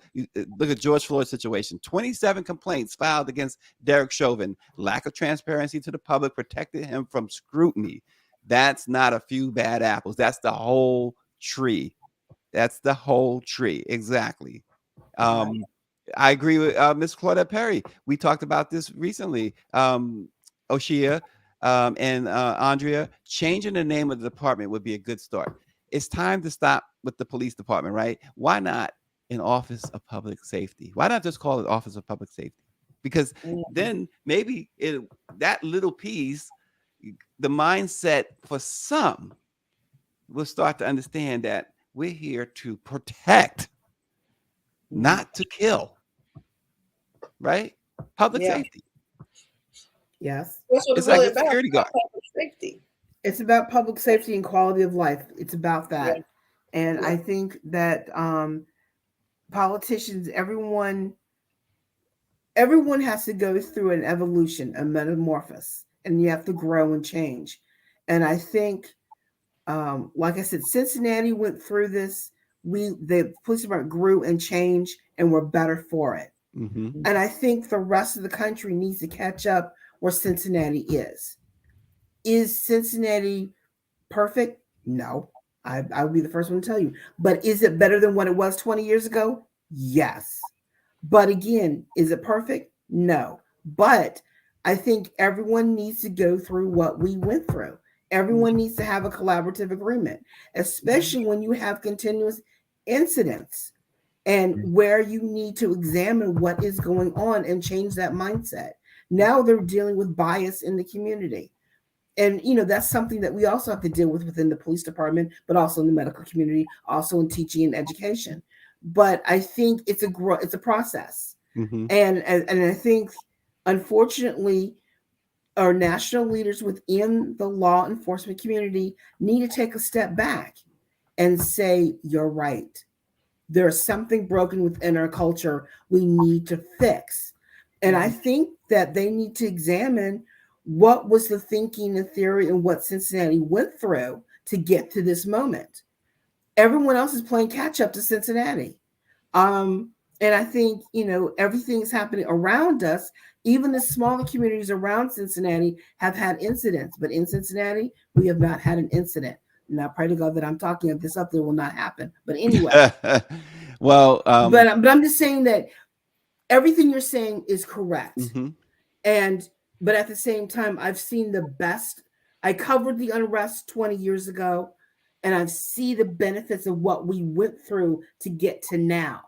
look at George Floyd's situation. 27 complaints filed against Derek Chauvin. Lack of transparency to the public protected him from scrutiny. That's not a few bad apples. That's the whole tree. That's the whole tree. Exactly. I agree with Ms. Claudette Perry. We talked about this recently. Oshia and Andrea, changing the name of the department would be a good start. It's time to stop with the police department, right? Why not an Office of Public Safety? Why not just call it Office of Public Safety? Because then maybe that little piece, the mindset for some will start to understand that we're here to protect, not to kill, right? Public safety. Yes. That's what it's really like a security guard. Public safety. It's about public safety and quality of life. It's about that. Yeah. And I think that politicians, everyone has to go through an evolution, a metamorphosis, and you have to grow and change. And I think, like I said, Cincinnati went through this. The police department grew and changed, and we're better for it. And I think the rest of the country needs to catch up where Cincinnati is. Is Cincinnati perfect? No. I would be the first one to tell you. But is it better than what it was 20 years ago? Yes. But again, is it perfect? No. But I think everyone needs to go through what we went through. Everyone needs to have a collaborative agreement, especially when you have continuous incidents and where you need to examine what is going on and change that mindset. Now they're dealing with bias in the community. And, that's something that we also have to deal with within the police department, but also in the medical community, also in teaching and education. But I think it's a process. And I think, unfortunately, our national leaders within the law enforcement community need to take a step back and say, you're right. There's something broken within our culture we need to fix. And I think that they need to examine what was the thinking and theory and what Cincinnati went through to get to this moment. Everyone else is playing catch up to Cincinnati. And And I think, everything's happening around us. Even the smaller communities around Cincinnati have had incidents, but in Cincinnati, we have not had an incident. And I pray to God that I'm talking this up, there will not happen. But anyway, Well, but I'm just saying that everything you're saying is correct. mhm. And but at the same time, I've seen the best. I covered the unrest 20 years ago, and I've seen the benefits of what we went through to get to now.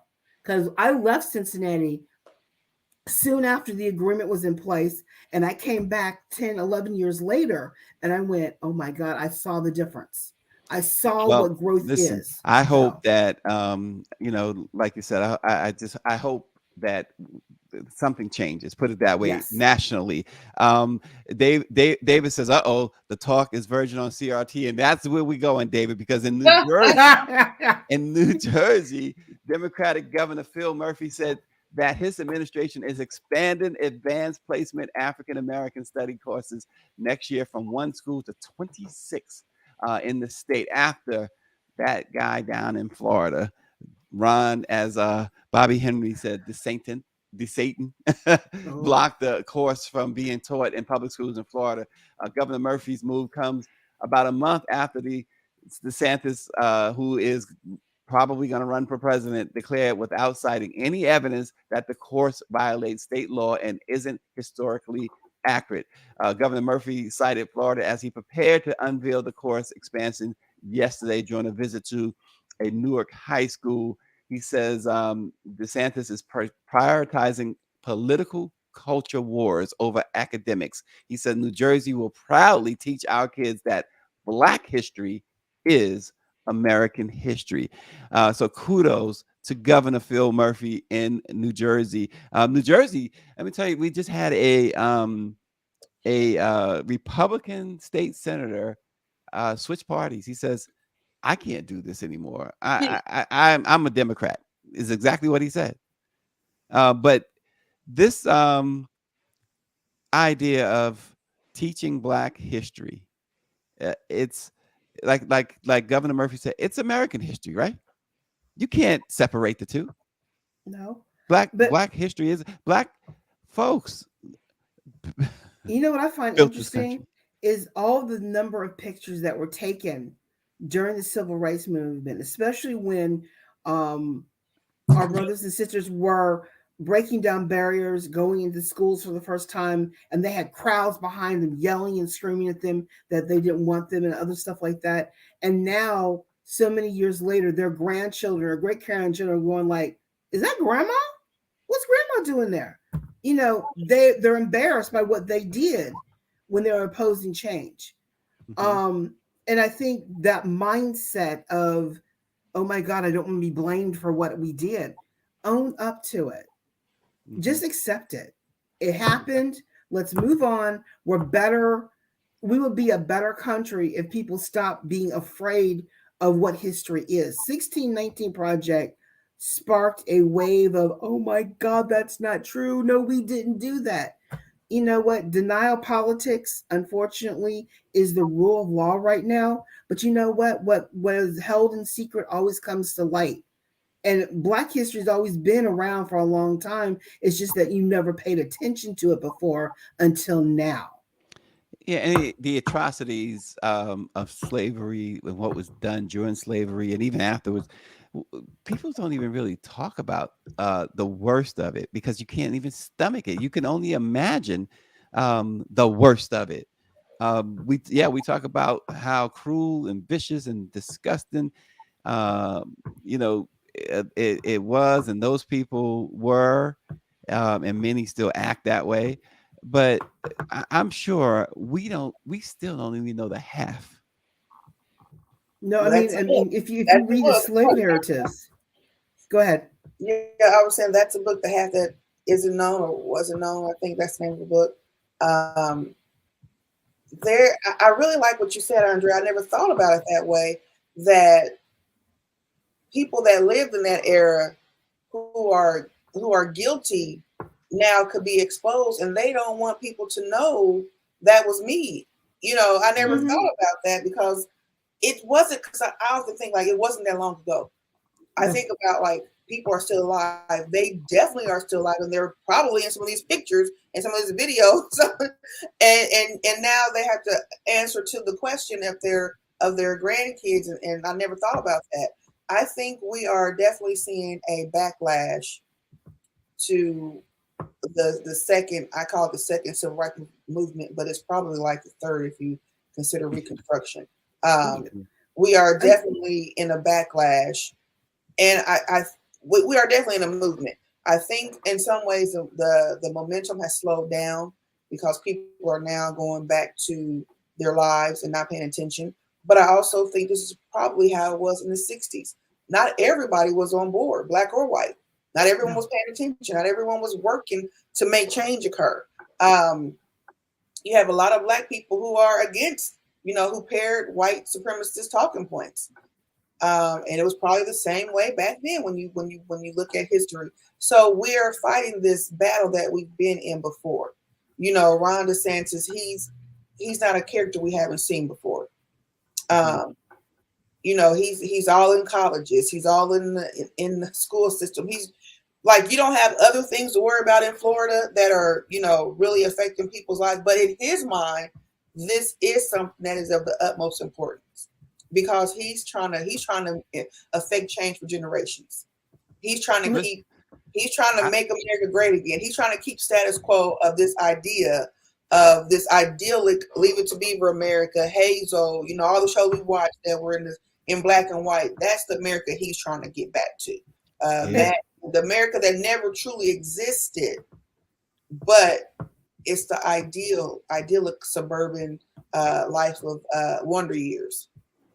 Because I left Cincinnati soon after the agreement was in place, and I came back 10, 11 years later, and I went, oh my God, I saw the difference. I saw Well, what growth listen, is. I hope So that like you said, I hope that something changes. Put it that way, yes. nationally. David says, "Uh oh, the talk is verging on CRT," and that's where we going, David, because in New Jersey, Democratic Governor Phil Murphy said that his administration is expanding advanced placement African American study courses next year from one school to 26 in the state after that guy down in Florida, Ron, as Bobby Henry said, the Satan Oh, blocked the course from being taught in public schools in Florida. Governor Murphy's move comes about a month after the DeSantis, who is probably going to run for president, declared without citing any evidence that the course violates state law and isn't historically accurate. Governor Murphy cited Florida as he prepared to unveil the course expansion yesterday during a visit to a Newark high school. He says DeSantis is prioritizing political culture wars over academics. He said New Jersey will proudly teach our kids that Black history is American history. So kudos to Governor Phil Murphy in New Jersey. New Jersey, let me tell you, we just had a Republican state senator switch parties. He says, "I can't do this anymore. I'm a Democrat." Is exactly what he said. But this idea of teaching Black history, it's like Governor Murphy said, it's American history, right? You can't separate the two. no. But Black history is Black folks you know what I find built this interesting country. is all the number of pictures that were taken during the civil rights movement, especially when um, our brothers and sisters were breaking down barriers, going into schools for the first time, and they had crowds behind them yelling and screaming at them that they didn't want them and other stuff like that. And now, so many years later, their grandchildren or great grandchildren are going like, "Is that grandma? What's grandma doing there?" They're embarrassed by what they did when they were opposing change. Mhm, Um, and I think that mindset of, oh my God, I don't want to be blamed for what we did. Own up to it. mhm. Just accept it. It happened. Let's move on. We're better. We would be a better country if people stop being afraid of what history is. 1619 Project sparked a wave of, oh my God, that's not true. No, we didn't do that. You know what? Denial politics, unfortunately, is the rule of law right now. But you know what? What was held in secret always comes to light. And Black history has always been around for a long time. It's just that you never paid attention to it before until now. Yeah, and the atrocities of slavery and what was done during slavery and even afterwards, people don't even really talk about the worst of it because you can't even stomach it. You can only imagine the worst of it. We talk about how cruel and vicious and disgusting, um, you know, it was, and those people were, and many still act that way. But I'm sure we still don't even know the half. No, I Well, mean, that's a I book. mean, if you That's a read the book. slave narratives, go ahead. Yeah, I was saying that's a book, The Half That Isn't Known or Wasn't Known. I think that's the name of the book. Um, I really like what you said, Andre. I never thought about it that way. That people that lived in that era who are guilty now could be exposed, and they don't want people to know that was me. I never Mhm. Mm-hmm. thought about that because it wasn't, because I often think like it wasn't that long ago. I No. think about like people are still alive. They definitely are still alive, and they're probably in some of these pictures and some of these videos. and now they have to answer to the question of their grandkids, and I never thought about that. I think we are definitely seeing a backlash to the second, I call it the second civil rights movement, but it's probably like the third if you consider Reconstruction. We are definitely in a backlash, and we are definitely in a movement. I think in some ways the momentum has slowed down because people are now going back to their lives and not paying attention. But I also think this is probably how it was in the 60s. Not everybody was on board, black or white. Not everyone was paying attention. Not everyone was working to make change occur. You have a lot of black people who are against, who paired white supremacist talking points. And it was probably the same way back then when you look at history. So we are fighting this battle that we've been in before. Ron DeSantis, he's not a character we haven't seen before. He's all in colleges, he's all in the school system. He's like, you don't have other things to worry about in Florida that are, really affecting people's lives. But in his mind, this is something that is of the utmost importance because he's trying to affect change for generations. He's trying to make America great again. He's trying to keep status quo of this idea of this idyllic Leave It to Beaver America, Hazel, all the shows we watched that were in black and white. That's the America he's trying to get back to. That the America that never truly existed, but it's the idyllic suburban life of wonder years.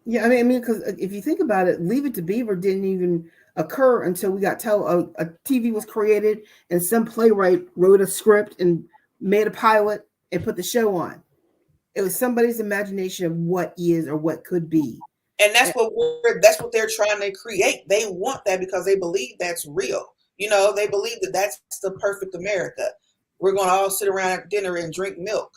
Yeah, I mean, because if you think about it, Leave It to Beaver didn't even occur until we got told a TV was created and some playwright wrote a script and made a pilot and put the show on. It was somebody's imagination of what is or what could be. And that's what they're trying to create. They want that because they believe that's real. They believe that that's the perfect America. We're going to all sit around at dinner and drink milk.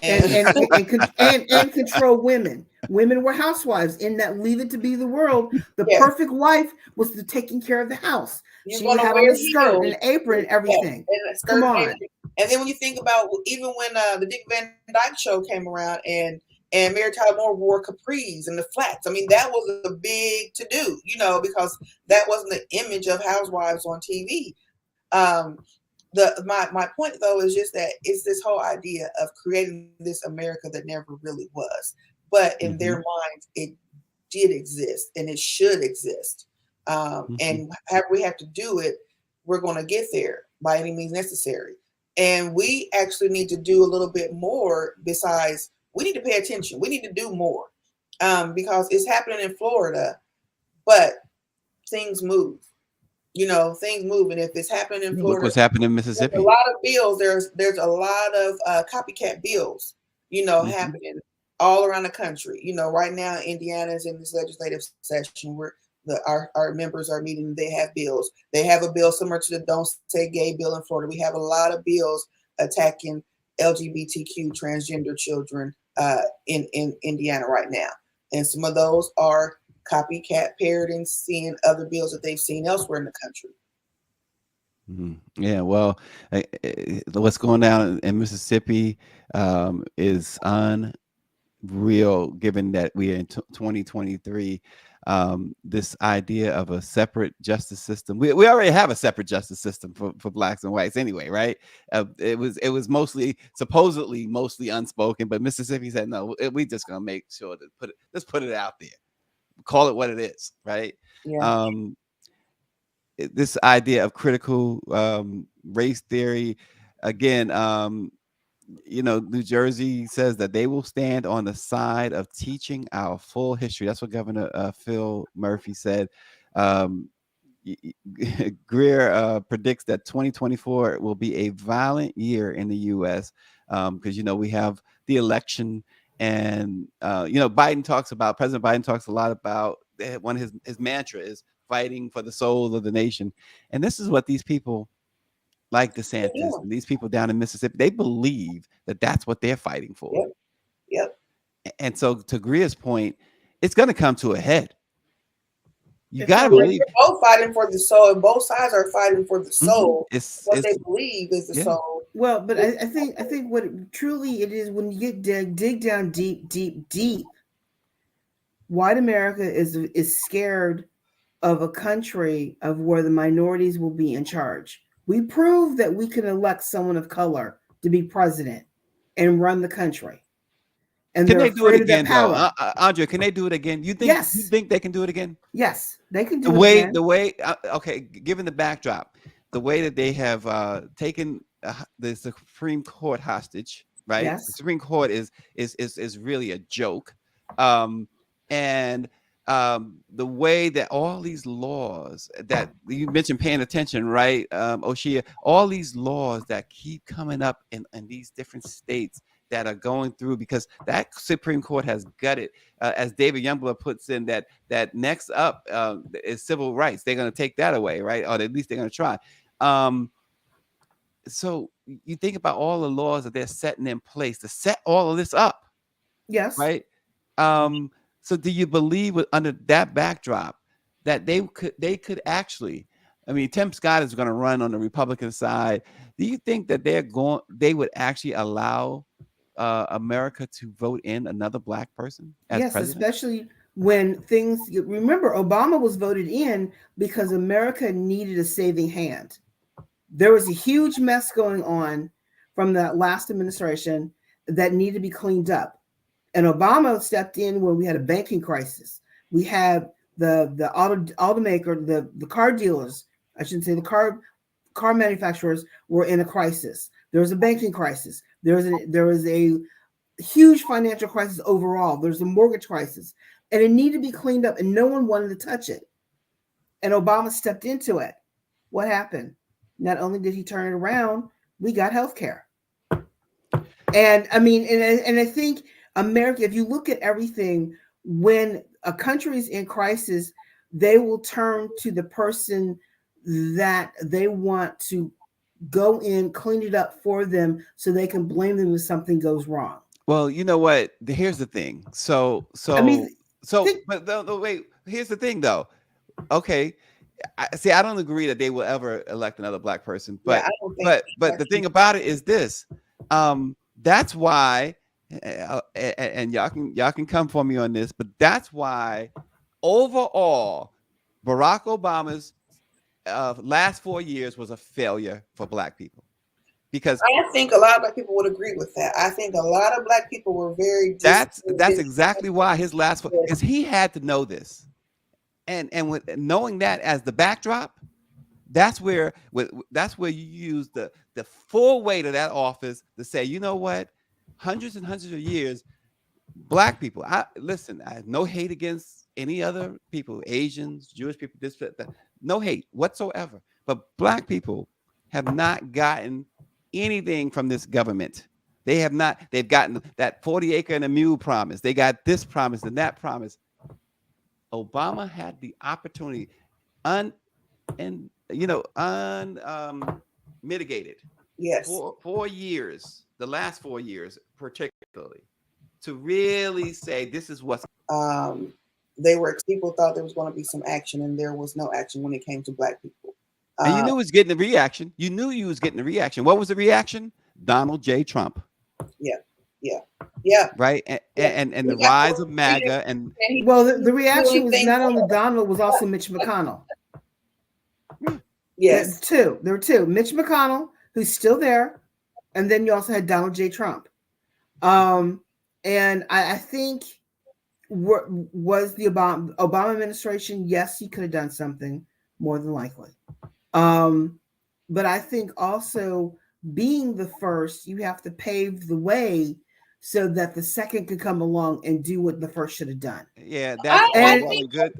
And control women. Women were housewives in that Leave It to Be the world. The perfect wife was the taking care of the house. She would have on a skirt and an apron and everything. Come on. And then when you think about even when the Dick Van Dyke Show came around and Mary Tyler Moore wore capris and the flats. I mean, that was a big to do, because that wasn't the image of housewives on TV. My point though is just that it's this whole idea of creating this America that never really was, but in their minds it did exist and it should exist. And however we have to do it, we're going to get there by any means necessary. And we actually need to do a little bit more besides. We need to pay attention. We need to do more because it's happening in Florida, but things move. Things move, and if it's happening in Florida, look what's happening in Mississippi. There's a lot of bills. There's a lot of copycat bills, happening all around the country. Right now, Indiana is in this legislative session where our members are meeting. They have bills. They have a bill similar to the Don't Say Gay bill in Florida. We have a lot of bills attacking LGBTQ transgender children in Indiana right now. And some of those are copycat parroting, seeing other bills that they've seen elsewhere in the country. Yeah, well, what's going down in Mississippi is unreal, given that we are in 2023. This idea of a separate justice system. We already have a separate justice system for blacks and whites anyway, right? It was supposedly mostly unspoken, but Mississippi said, no, we just gonna make sure to let's put it out there. Call it what it is, right? Yeah. This idea of critical race theory, again, New Jersey says that they will stand on the side of teaching our full history. That's what Governor Phil Murphy said. Greer predicts that 2024 will be a violent year in the U.S. Because we have the election, and President Biden talks a lot about one of his mantra is fighting for the soul of the nation, and this is what these people like DeSantis and these people down in Mississippi, they believe that that's what they're fighting for. Yep. And so, to Greer's point, it's going to come to a head. You It's got to all right. believe. They're both fighting for the soul. Both sides are fighting for the soul. It's What they believe is the yeah. soul. Well, but I think what truly it is, when you dig down deep, white America is scared of a country of where the minorities will be in charge. We proved that we can elect someone of color to be president and run the country, and Can they're they do it afraid of that again though, power. Andre? Can they do it again? You Yes, think they can do it again? yes, they can The do it again. way okay, given the backdrop, the way that they have taken the Supreme Court hostage, right? The Yes, Supreme Court is really a joke, um, and the way that all these laws that you mentioned, paying attention, right, Oshia, all these laws that keep coming up in these different states that are going through, because that Supreme Court has gutted, as David Youngblood puts in, that next up is civil rights. They're going to take that away, right? Or at least they're going to try. So you think about all the laws that they're setting in place to set all of this up, yes, right? So do you believe under that backdrop that they could actually? I mean, Tim Scott is going to run on the Republican side. Do you think that they would actually allow America to vote in another black person as yes, president? especially when things. Remember, Obama was voted in because America needed a saving hand. There was a huge mess going on from that last administration that needed to be cleaned up. And Obama stepped in when we had a banking crisis. We had the automaker, the car dealers, I shouldn't say the car manufacturers were in a crisis. There was a banking crisis. There was a huge financial crisis overall. There's a mortgage crisis. And it needed to be cleaned up, and no one wanted to touch it. And Obama stepped into it. What happened? Not only did he turn it around, we got health care. And I mean, and I think America, if you look at everything, when a country is in crisis, they will turn to the person that they want to go in, clean it up for them, so they can blame them if something goes wrong. Well, you know what? Here's the thing. I mean, think, But wait. Here's the thing, though. Okay, I don't agree that they will ever elect another black person. Yeah, But I don't think the thing about it is this. That's why, and y'all can come for me on this, but that's why overall, Barack Obama's last 4 years was a failure for black people, because I think a lot of black people would agree with that. I think a lot of black people were very that's exactly why his last, because he had to know this, and with knowing that as the backdrop, that's where you use the full weight of that office to say, you know what, hundreds and hundreds of years, black people. I have no hate against any other people, Asians, Jewish people, this, that, no hate whatsoever. But black people have not gotten anything from this government. They have not. They've gotten that 40 acre and a mule promise. They got this promise and that promise. Obama had the opportunity, mitigated. Yes. 4 years, the last 4 years particularly, to really say this is what's. People thought there was going to be some action, and there was no action when it came to black people. And you knew it was getting the reaction. You knew you was getting the reaction. What was the reaction? Donald J. Trump. Yeah. Right, and the rise of MAGA, and well, the reaction was not only Donald, was also Mitch McConnell. Yes, there were two. Mitch McConnell, who's still there, and then you also had Donald J. Trump. And I think was the Obama administration? Yes, he could have done something, more than likely. But I think also, being the first, you have to pave the way so that the second could come along and do what the first should have done. Yeah, that's really good.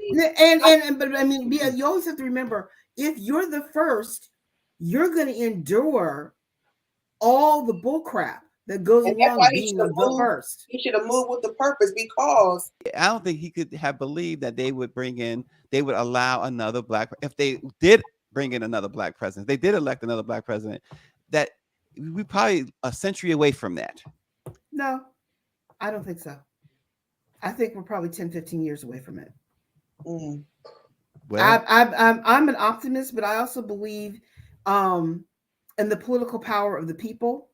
But I mean, you always have to remember, if you're the first, you're going to endure all the bull crap that goes along being the first. He should have moved with the purpose, because I don't think he could have believed that they would allow another black. If they did bring in another black president, they did elect another black president, that we probably a century away from that. No, I don't think so. I think we're probably 10, 15 years away from it. Well, I'm an optimist, but I also believe um, in the political power of the people.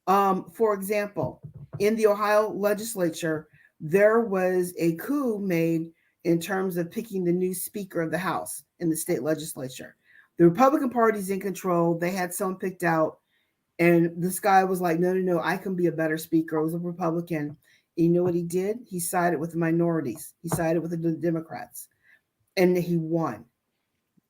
For example, in the Ohio legislature, there was a coup made in terms of picking the new Speaker of the House in the state legislature. The Republican Party's in control. They had someone picked out, and this guy was like, no, no, no, I can be a better speaker. It was a Republican. And you know what he did? He sided with the minorities, he sided with the Democrats, and he won,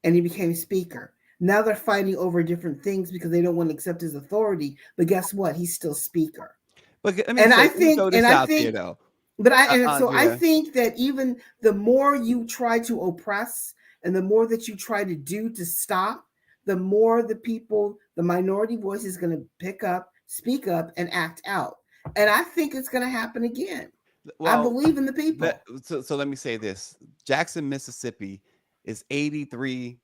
and he became speaker. Now they're fighting over different things because they don't want to accept his authority. But guess what? He's still speaker. but And let me throw this out there though, but I Andrea. think that even the more you try to oppress and the more that you try to do to stop, the more the people, the minority voice is going to pick up, speak up, and act out. And I think it's going to happen again. I Well, believe in the people. so let me say this: Jackson, Mississippi, is 83+%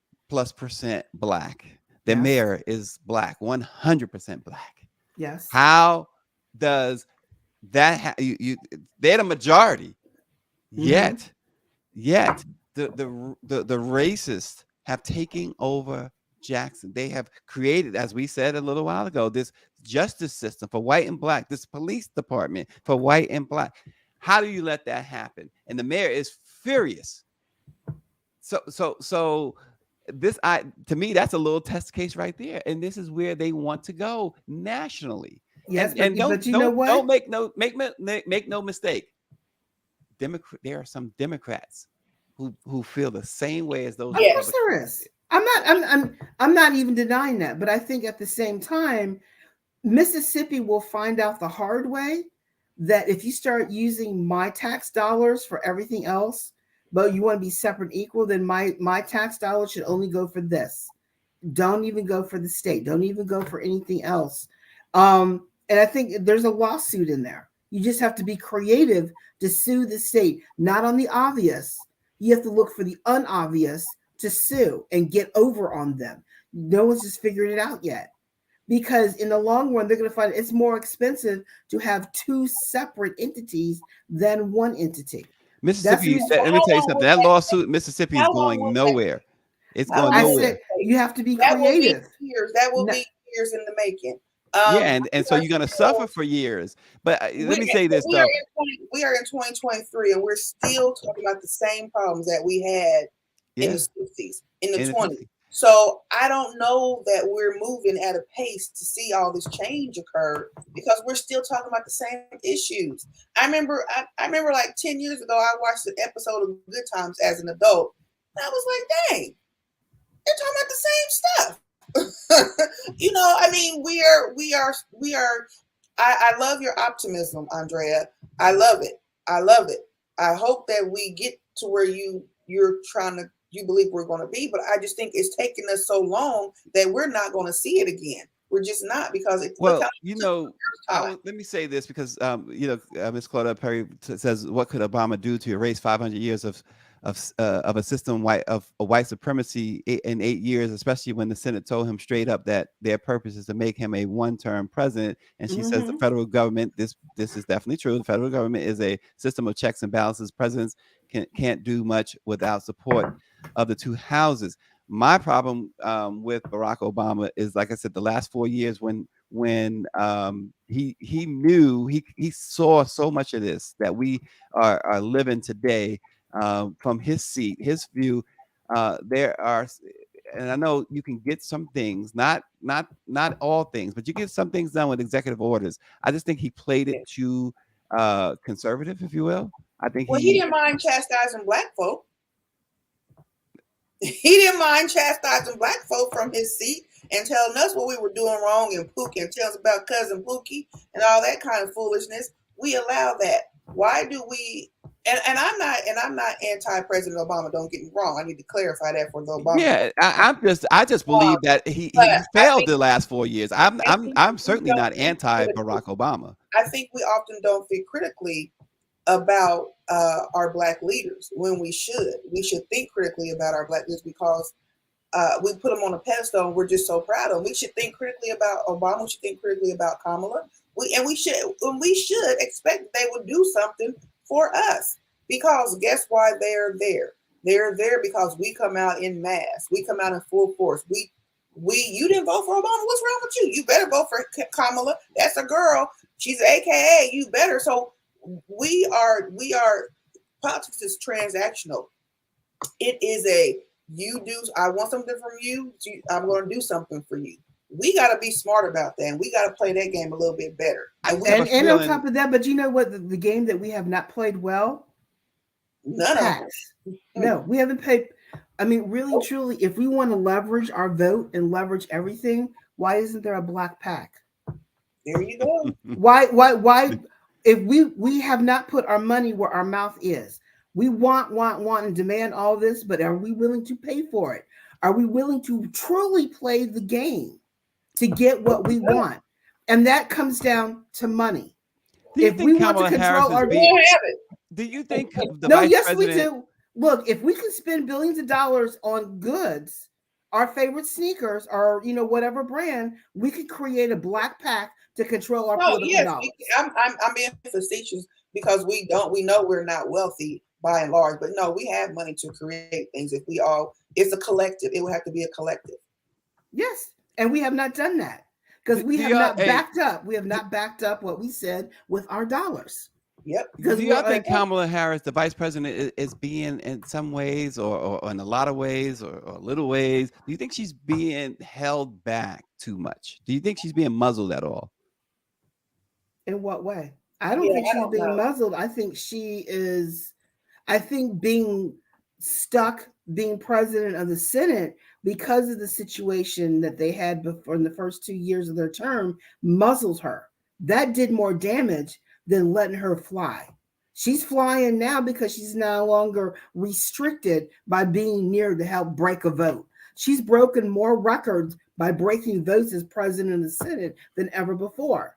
black. The Yes. mayor is black, 100% black. Yes. How does that? They're the majority. Mm-hmm. Yet the racists have taken over Jackson. They have created, as we said a little while ago, this justice system for white and black, this police department for white and black. How do you let that happen? And the mayor is furious. So this, to me, that's a little test case right there. And this is where they want to go nationally. Yes, And but you know what? don't make no mistake. There are some Democrats who feel the same way as those. Of course there is. I'm not even denying that, but I think at the same time, Mississippi will find out the hard way that if you start using my tax dollars for everything else, but you want to be separate and equal, then my tax dollars should only go for this. Don't even go for the state. Don't even go for anything else. And I think there's a lawsuit in there. You just have to be creative to sue the state, not on the obvious. You have to look for the unobvious to sue and get over on them. No one's just figured it out yet. Because in the long run, they're going to find it's more expensive to have two separate entities than one entity. Mississippi, let me tell you something. That lawsuit in Mississippi is going nowhere. It's going nowhere. You have to be That creative. Will be years. That will be years in the making. Yeah, and so you're going to suffer for years. But let me say this, though. We are in 2023, and we're still talking about the same problems that we had in the 60s, in the 20s. So I don't know that we're moving at a pace to see all this change occur because we're still talking about the same issues. I remember like 10 years ago, I watched an episode of Good Times as an adult. And I was like, dang, they're talking about the same stuff. I mean, we are. I love your optimism, Andrea. I love it. I hope that we get to where you believe we're going to be, but I just think it's taking us so long that we're not going to see it again. We're just not, because it's let me say this, because Ms. Claudia Perry says, what could Obama do to erase 500 years of a system of white supremacy in 8 years, especially when the Senate told him straight up that their purpose is to make him a one-term president. And she says the federal government, this is definitely true, the federal government is a system of checks and balances. Presidents can't do much without support of the two houses. My problem with Barack Obama is, like I said, the last 4 years when he knew, he saw so much of this that we are living today. From his seat, his view, there are, and I know you can get some things, not all things, but you get some things done with executive orders. I just think he played it too conservative, if you will. I think he didn't mind chastising black folk. He didn't mind chastising black folk from his seat and telling us what we were doing wrong, and Pookie, and telling us about cousin Pookie and all that kind of foolishness. We allow that. Why do we? And I'm not anti-President Obama. Don't get me wrong. I need to clarify that for the Obama. Yeah, I just believe that he failed the last 4 years. I'm certainly not anti-Barack Obama. I think we often don't think critically about our black leaders when we should. We should think critically about our black leaders because we put them on a pedestal and we're just so proud of them. We should think critically about Obama. We should think critically about Kamala. We should expect they would do something for us, because guess why they're there? They're there because we come out in mass. We come out in full force. You didn't vote for Obama. What's wrong with you? You better vote for Kamala. That's a girl. She's AKA. You better. So we are. Politics is transactional. It is you do. I want something from you. I'm going to do something for you. We got to be smart about that, and we got to play that game a little bit better. And on top of that, but you know what? The game that we have not played well. None PACs. No, we haven't paid. I mean, really, truly, if we want to leverage our vote and leverage everything, why isn't there a black PAC? There you go. Why? If we have not put our money where our mouth is, we want, and demand all this, but are we willing to pay for it? Are we willing to truly play the game to get what we want? And that comes down to money. If we want to control our being, do you think the vice president? We do. Look, if we can spend billions of dollars on goods, our favorite sneakers, or whatever brand, we could create a black PAC to control our political dollars. I'm being facetious because we know we're not wealthy by and large, but no, we have money to create things. If we all, it's a collective. It would have to be a collective. Yes, and we have not done that because we have not backed up. We have not backed up what we said with our dollars. Yep. Do you think Kamala Harris, the vice president, is being in some ways or in a lot of ways or little ways? Do you think she's being held back too much? Do you think she's being muzzled at all? In what way? I don't think she's being muzzled. I think she is. I think being stuck, being president of the Senate because of the situation that they had before in the first 2 years of their term muzzled her. That did more damage than letting her fly. She's flying now because she's no longer restricted by being near to help break a vote. She's broken more records by breaking votes as president of the Senate than ever before.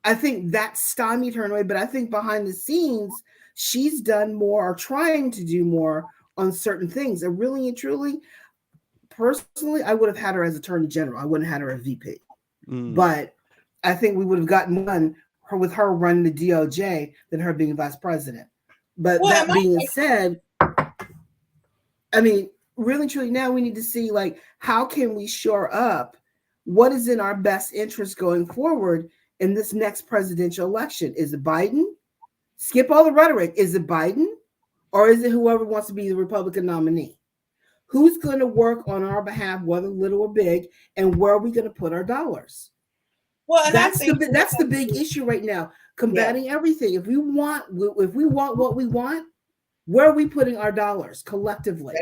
I think that stymied her in a way, but I think behind the scenes, she's done more or trying to do more on certain things. And really and truly, personally, I would have had her as Attorney General. I wouldn't have had her as VP. But I think we would have gotten one with her running the DOJ than her being vice president. But that being said, I mean, really truly now we need to see how can we shore up what is in our best interest going forward in this next presidential election. Is it Biden? Skip all the rhetoric. Is it Biden or is it whoever wants to be the Republican nominee? Who's going to work on our behalf, whether little or big, and where are we going to put our dollars? Well, that's the big issue right now. Combating everything. If we want what we want, where are we putting our dollars collectively?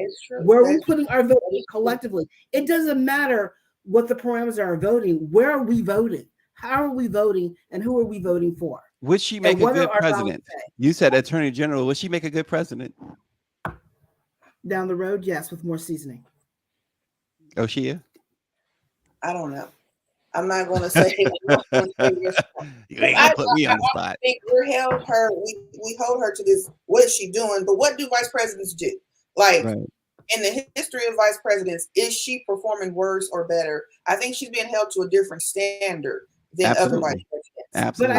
Where are we putting our voting collectively? It doesn't matter what the parameters are of voting. Where are we voting? How are we voting? And who are we voting for? Would she make a good president? You said Attorney General. Would she make a good president? Down the road, yes, with more seasoning. Oh, she is? I don't know. I'm not going to say. You ain't gonna put me on the spot. I think we hold her to this. What is she doing? But what do vice presidents do? In the history of vice presidents, is she performing worse or better? I think she's being held to a different standard than other vice presidents. Absolutely.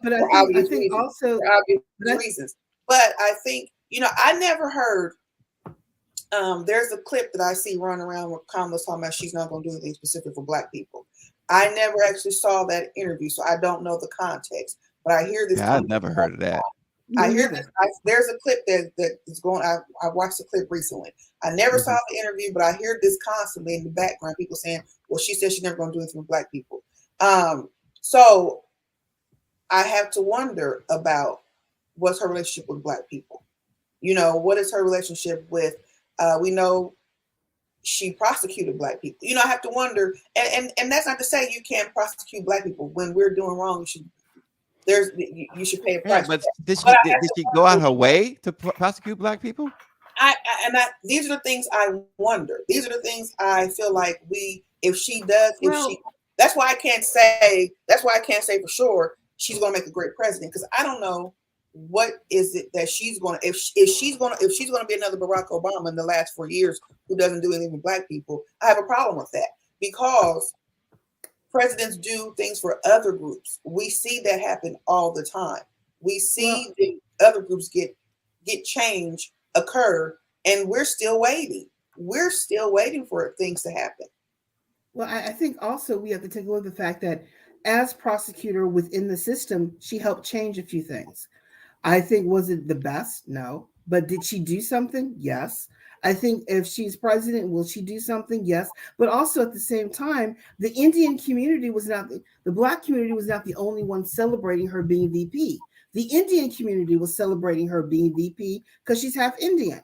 But I think also for obvious reasons. But I think I never heard. There's a clip that I see running around where Kamala's talking about she's not going to do anything specific for Black people. I never actually saw that interview, so I don't know the context. But I hear this. Yeah, I've never heard of that. I hear this. There's a clip that is going. I watched the clip recently. I never saw the interview, but I hear this constantly in the background. People saying, "Well, she said she's never going to do anything for Black people." So I have to wonder about what's her relationship with Black people. What is her relationship with? We know she prosecuted Black people. I have to wonder, and that's not to say you can't prosecute Black people when we're doing wrong. You should pay a price. But did she go out her way to prosecute Black people? These are the things I wonder. These are the things I feel like if she does, that's why I can't say for sure she's going to make a great president, because I don't know what is it that she's going to, if she's going to be another Barack Obama in the last 4 years who doesn't do anything with Black people. I have a problem with that, because presidents do things for other groups. We see that happen all the time. We see the other groups get change occur and we're still waiting. We're still waiting for things to happen. Well, I think also we have to take a look at the fact that as prosecutor within the system, she helped change a few things. I think, was it the best? No. But did she do something? Yes. I think if she's president, will she do something? Yes. But also at the same time, the Indian community was not, the Black community was not the only one celebrating her being VP. The Indian community was celebrating her being VP because she's half Indian.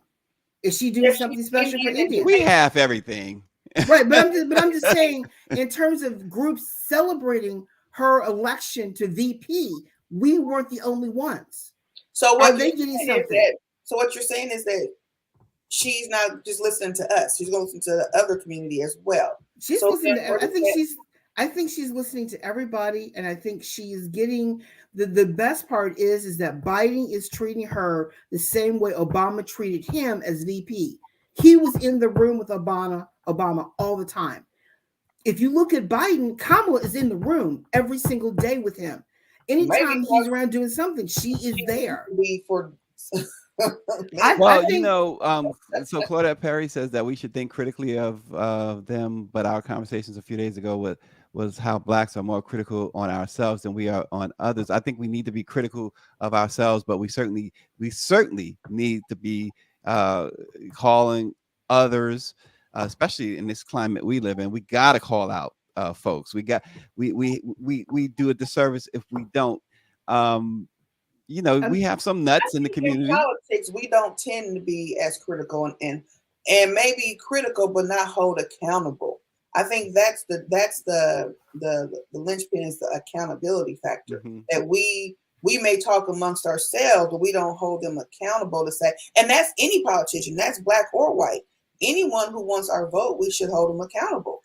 Is she doing If something she's special for Indian, Indians? We have everything. Right, but I'm just saying, in terms of groups celebrating her election to VP, we weren't the only ones. so Are what they you're getting saying is something? that, so what you're saying is that she's not just listening to us; she's going to listen to the other community as well. She's So listening then, to, I think she's listening to everybody, and I think she's getting the best part is that Biden is treating her the same way Obama treated him as VP. He was in the room with Obama all the time. If you look at Biden, Kamala is in the room every single day with him. Anytime maybe he's around doing something, she is there. be for. Well, I think, so Claudette Perry says that we should think critically of them, but our conversations a few days ago was how Blacks are more critical on ourselves than we are on others. I think we need to be critical of ourselves, but we certainly need to be calling others, especially in this climate we live in. We got to call out folks. We do a disservice if we don't. We have some nuts in the community. In politics, we don't tend to be as critical and maybe critical, but not hold accountable. I think that's the linchpin is the accountability factor, that we may talk amongst ourselves, but we don't hold them accountable to say, and that's any politician, that's Black or white. Anyone who wants our vote, we should hold them accountable.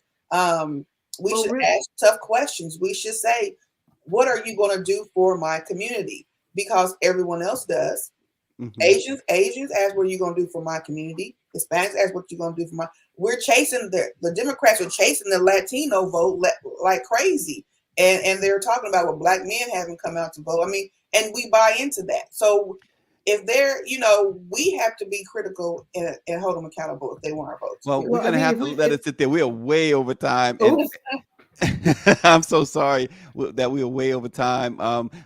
We should ask tough questions. We should say, what are you going to do for my community? Because everyone else does. Asians ask what are you going to do for my community. Hispanics ask what you're going to do for my. We're chasing the Democrats are chasing the Latino vote like crazy, and they're talking about what Black men haven't come out to vote. I mean, and we buy into that. So if they're, we have to be critical and hold them accountable if they want our votes. Well, we're gonna have to let it sit there. We are way over time. I'm so sorry that we are way over time.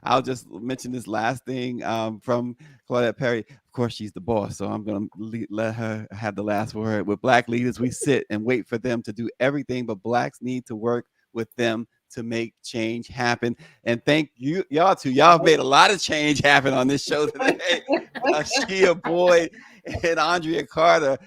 I'll just mention this last thing from Claudette Perry. Of course, she's the boss, so I'm going to let her have the last word. With Black leaders, we sit and wait for them to do everything, but Blacks need to work with them to make change happen. And thank you, y'all too. Y'all made a lot of change happen on this show today. Shia Boyd and Andrea Carter.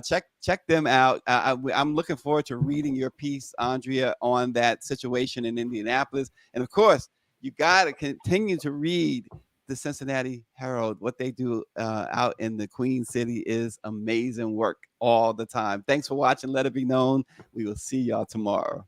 Check them out. I'm looking forward to reading your piece, Andrea, on that situation in Indianapolis. And of course, you got to continue to read the Cincinnati Herald. What they do out in the Queen City is amazing work all the time. Thanks for watching. Let It Be Known. We will see y'all tomorrow.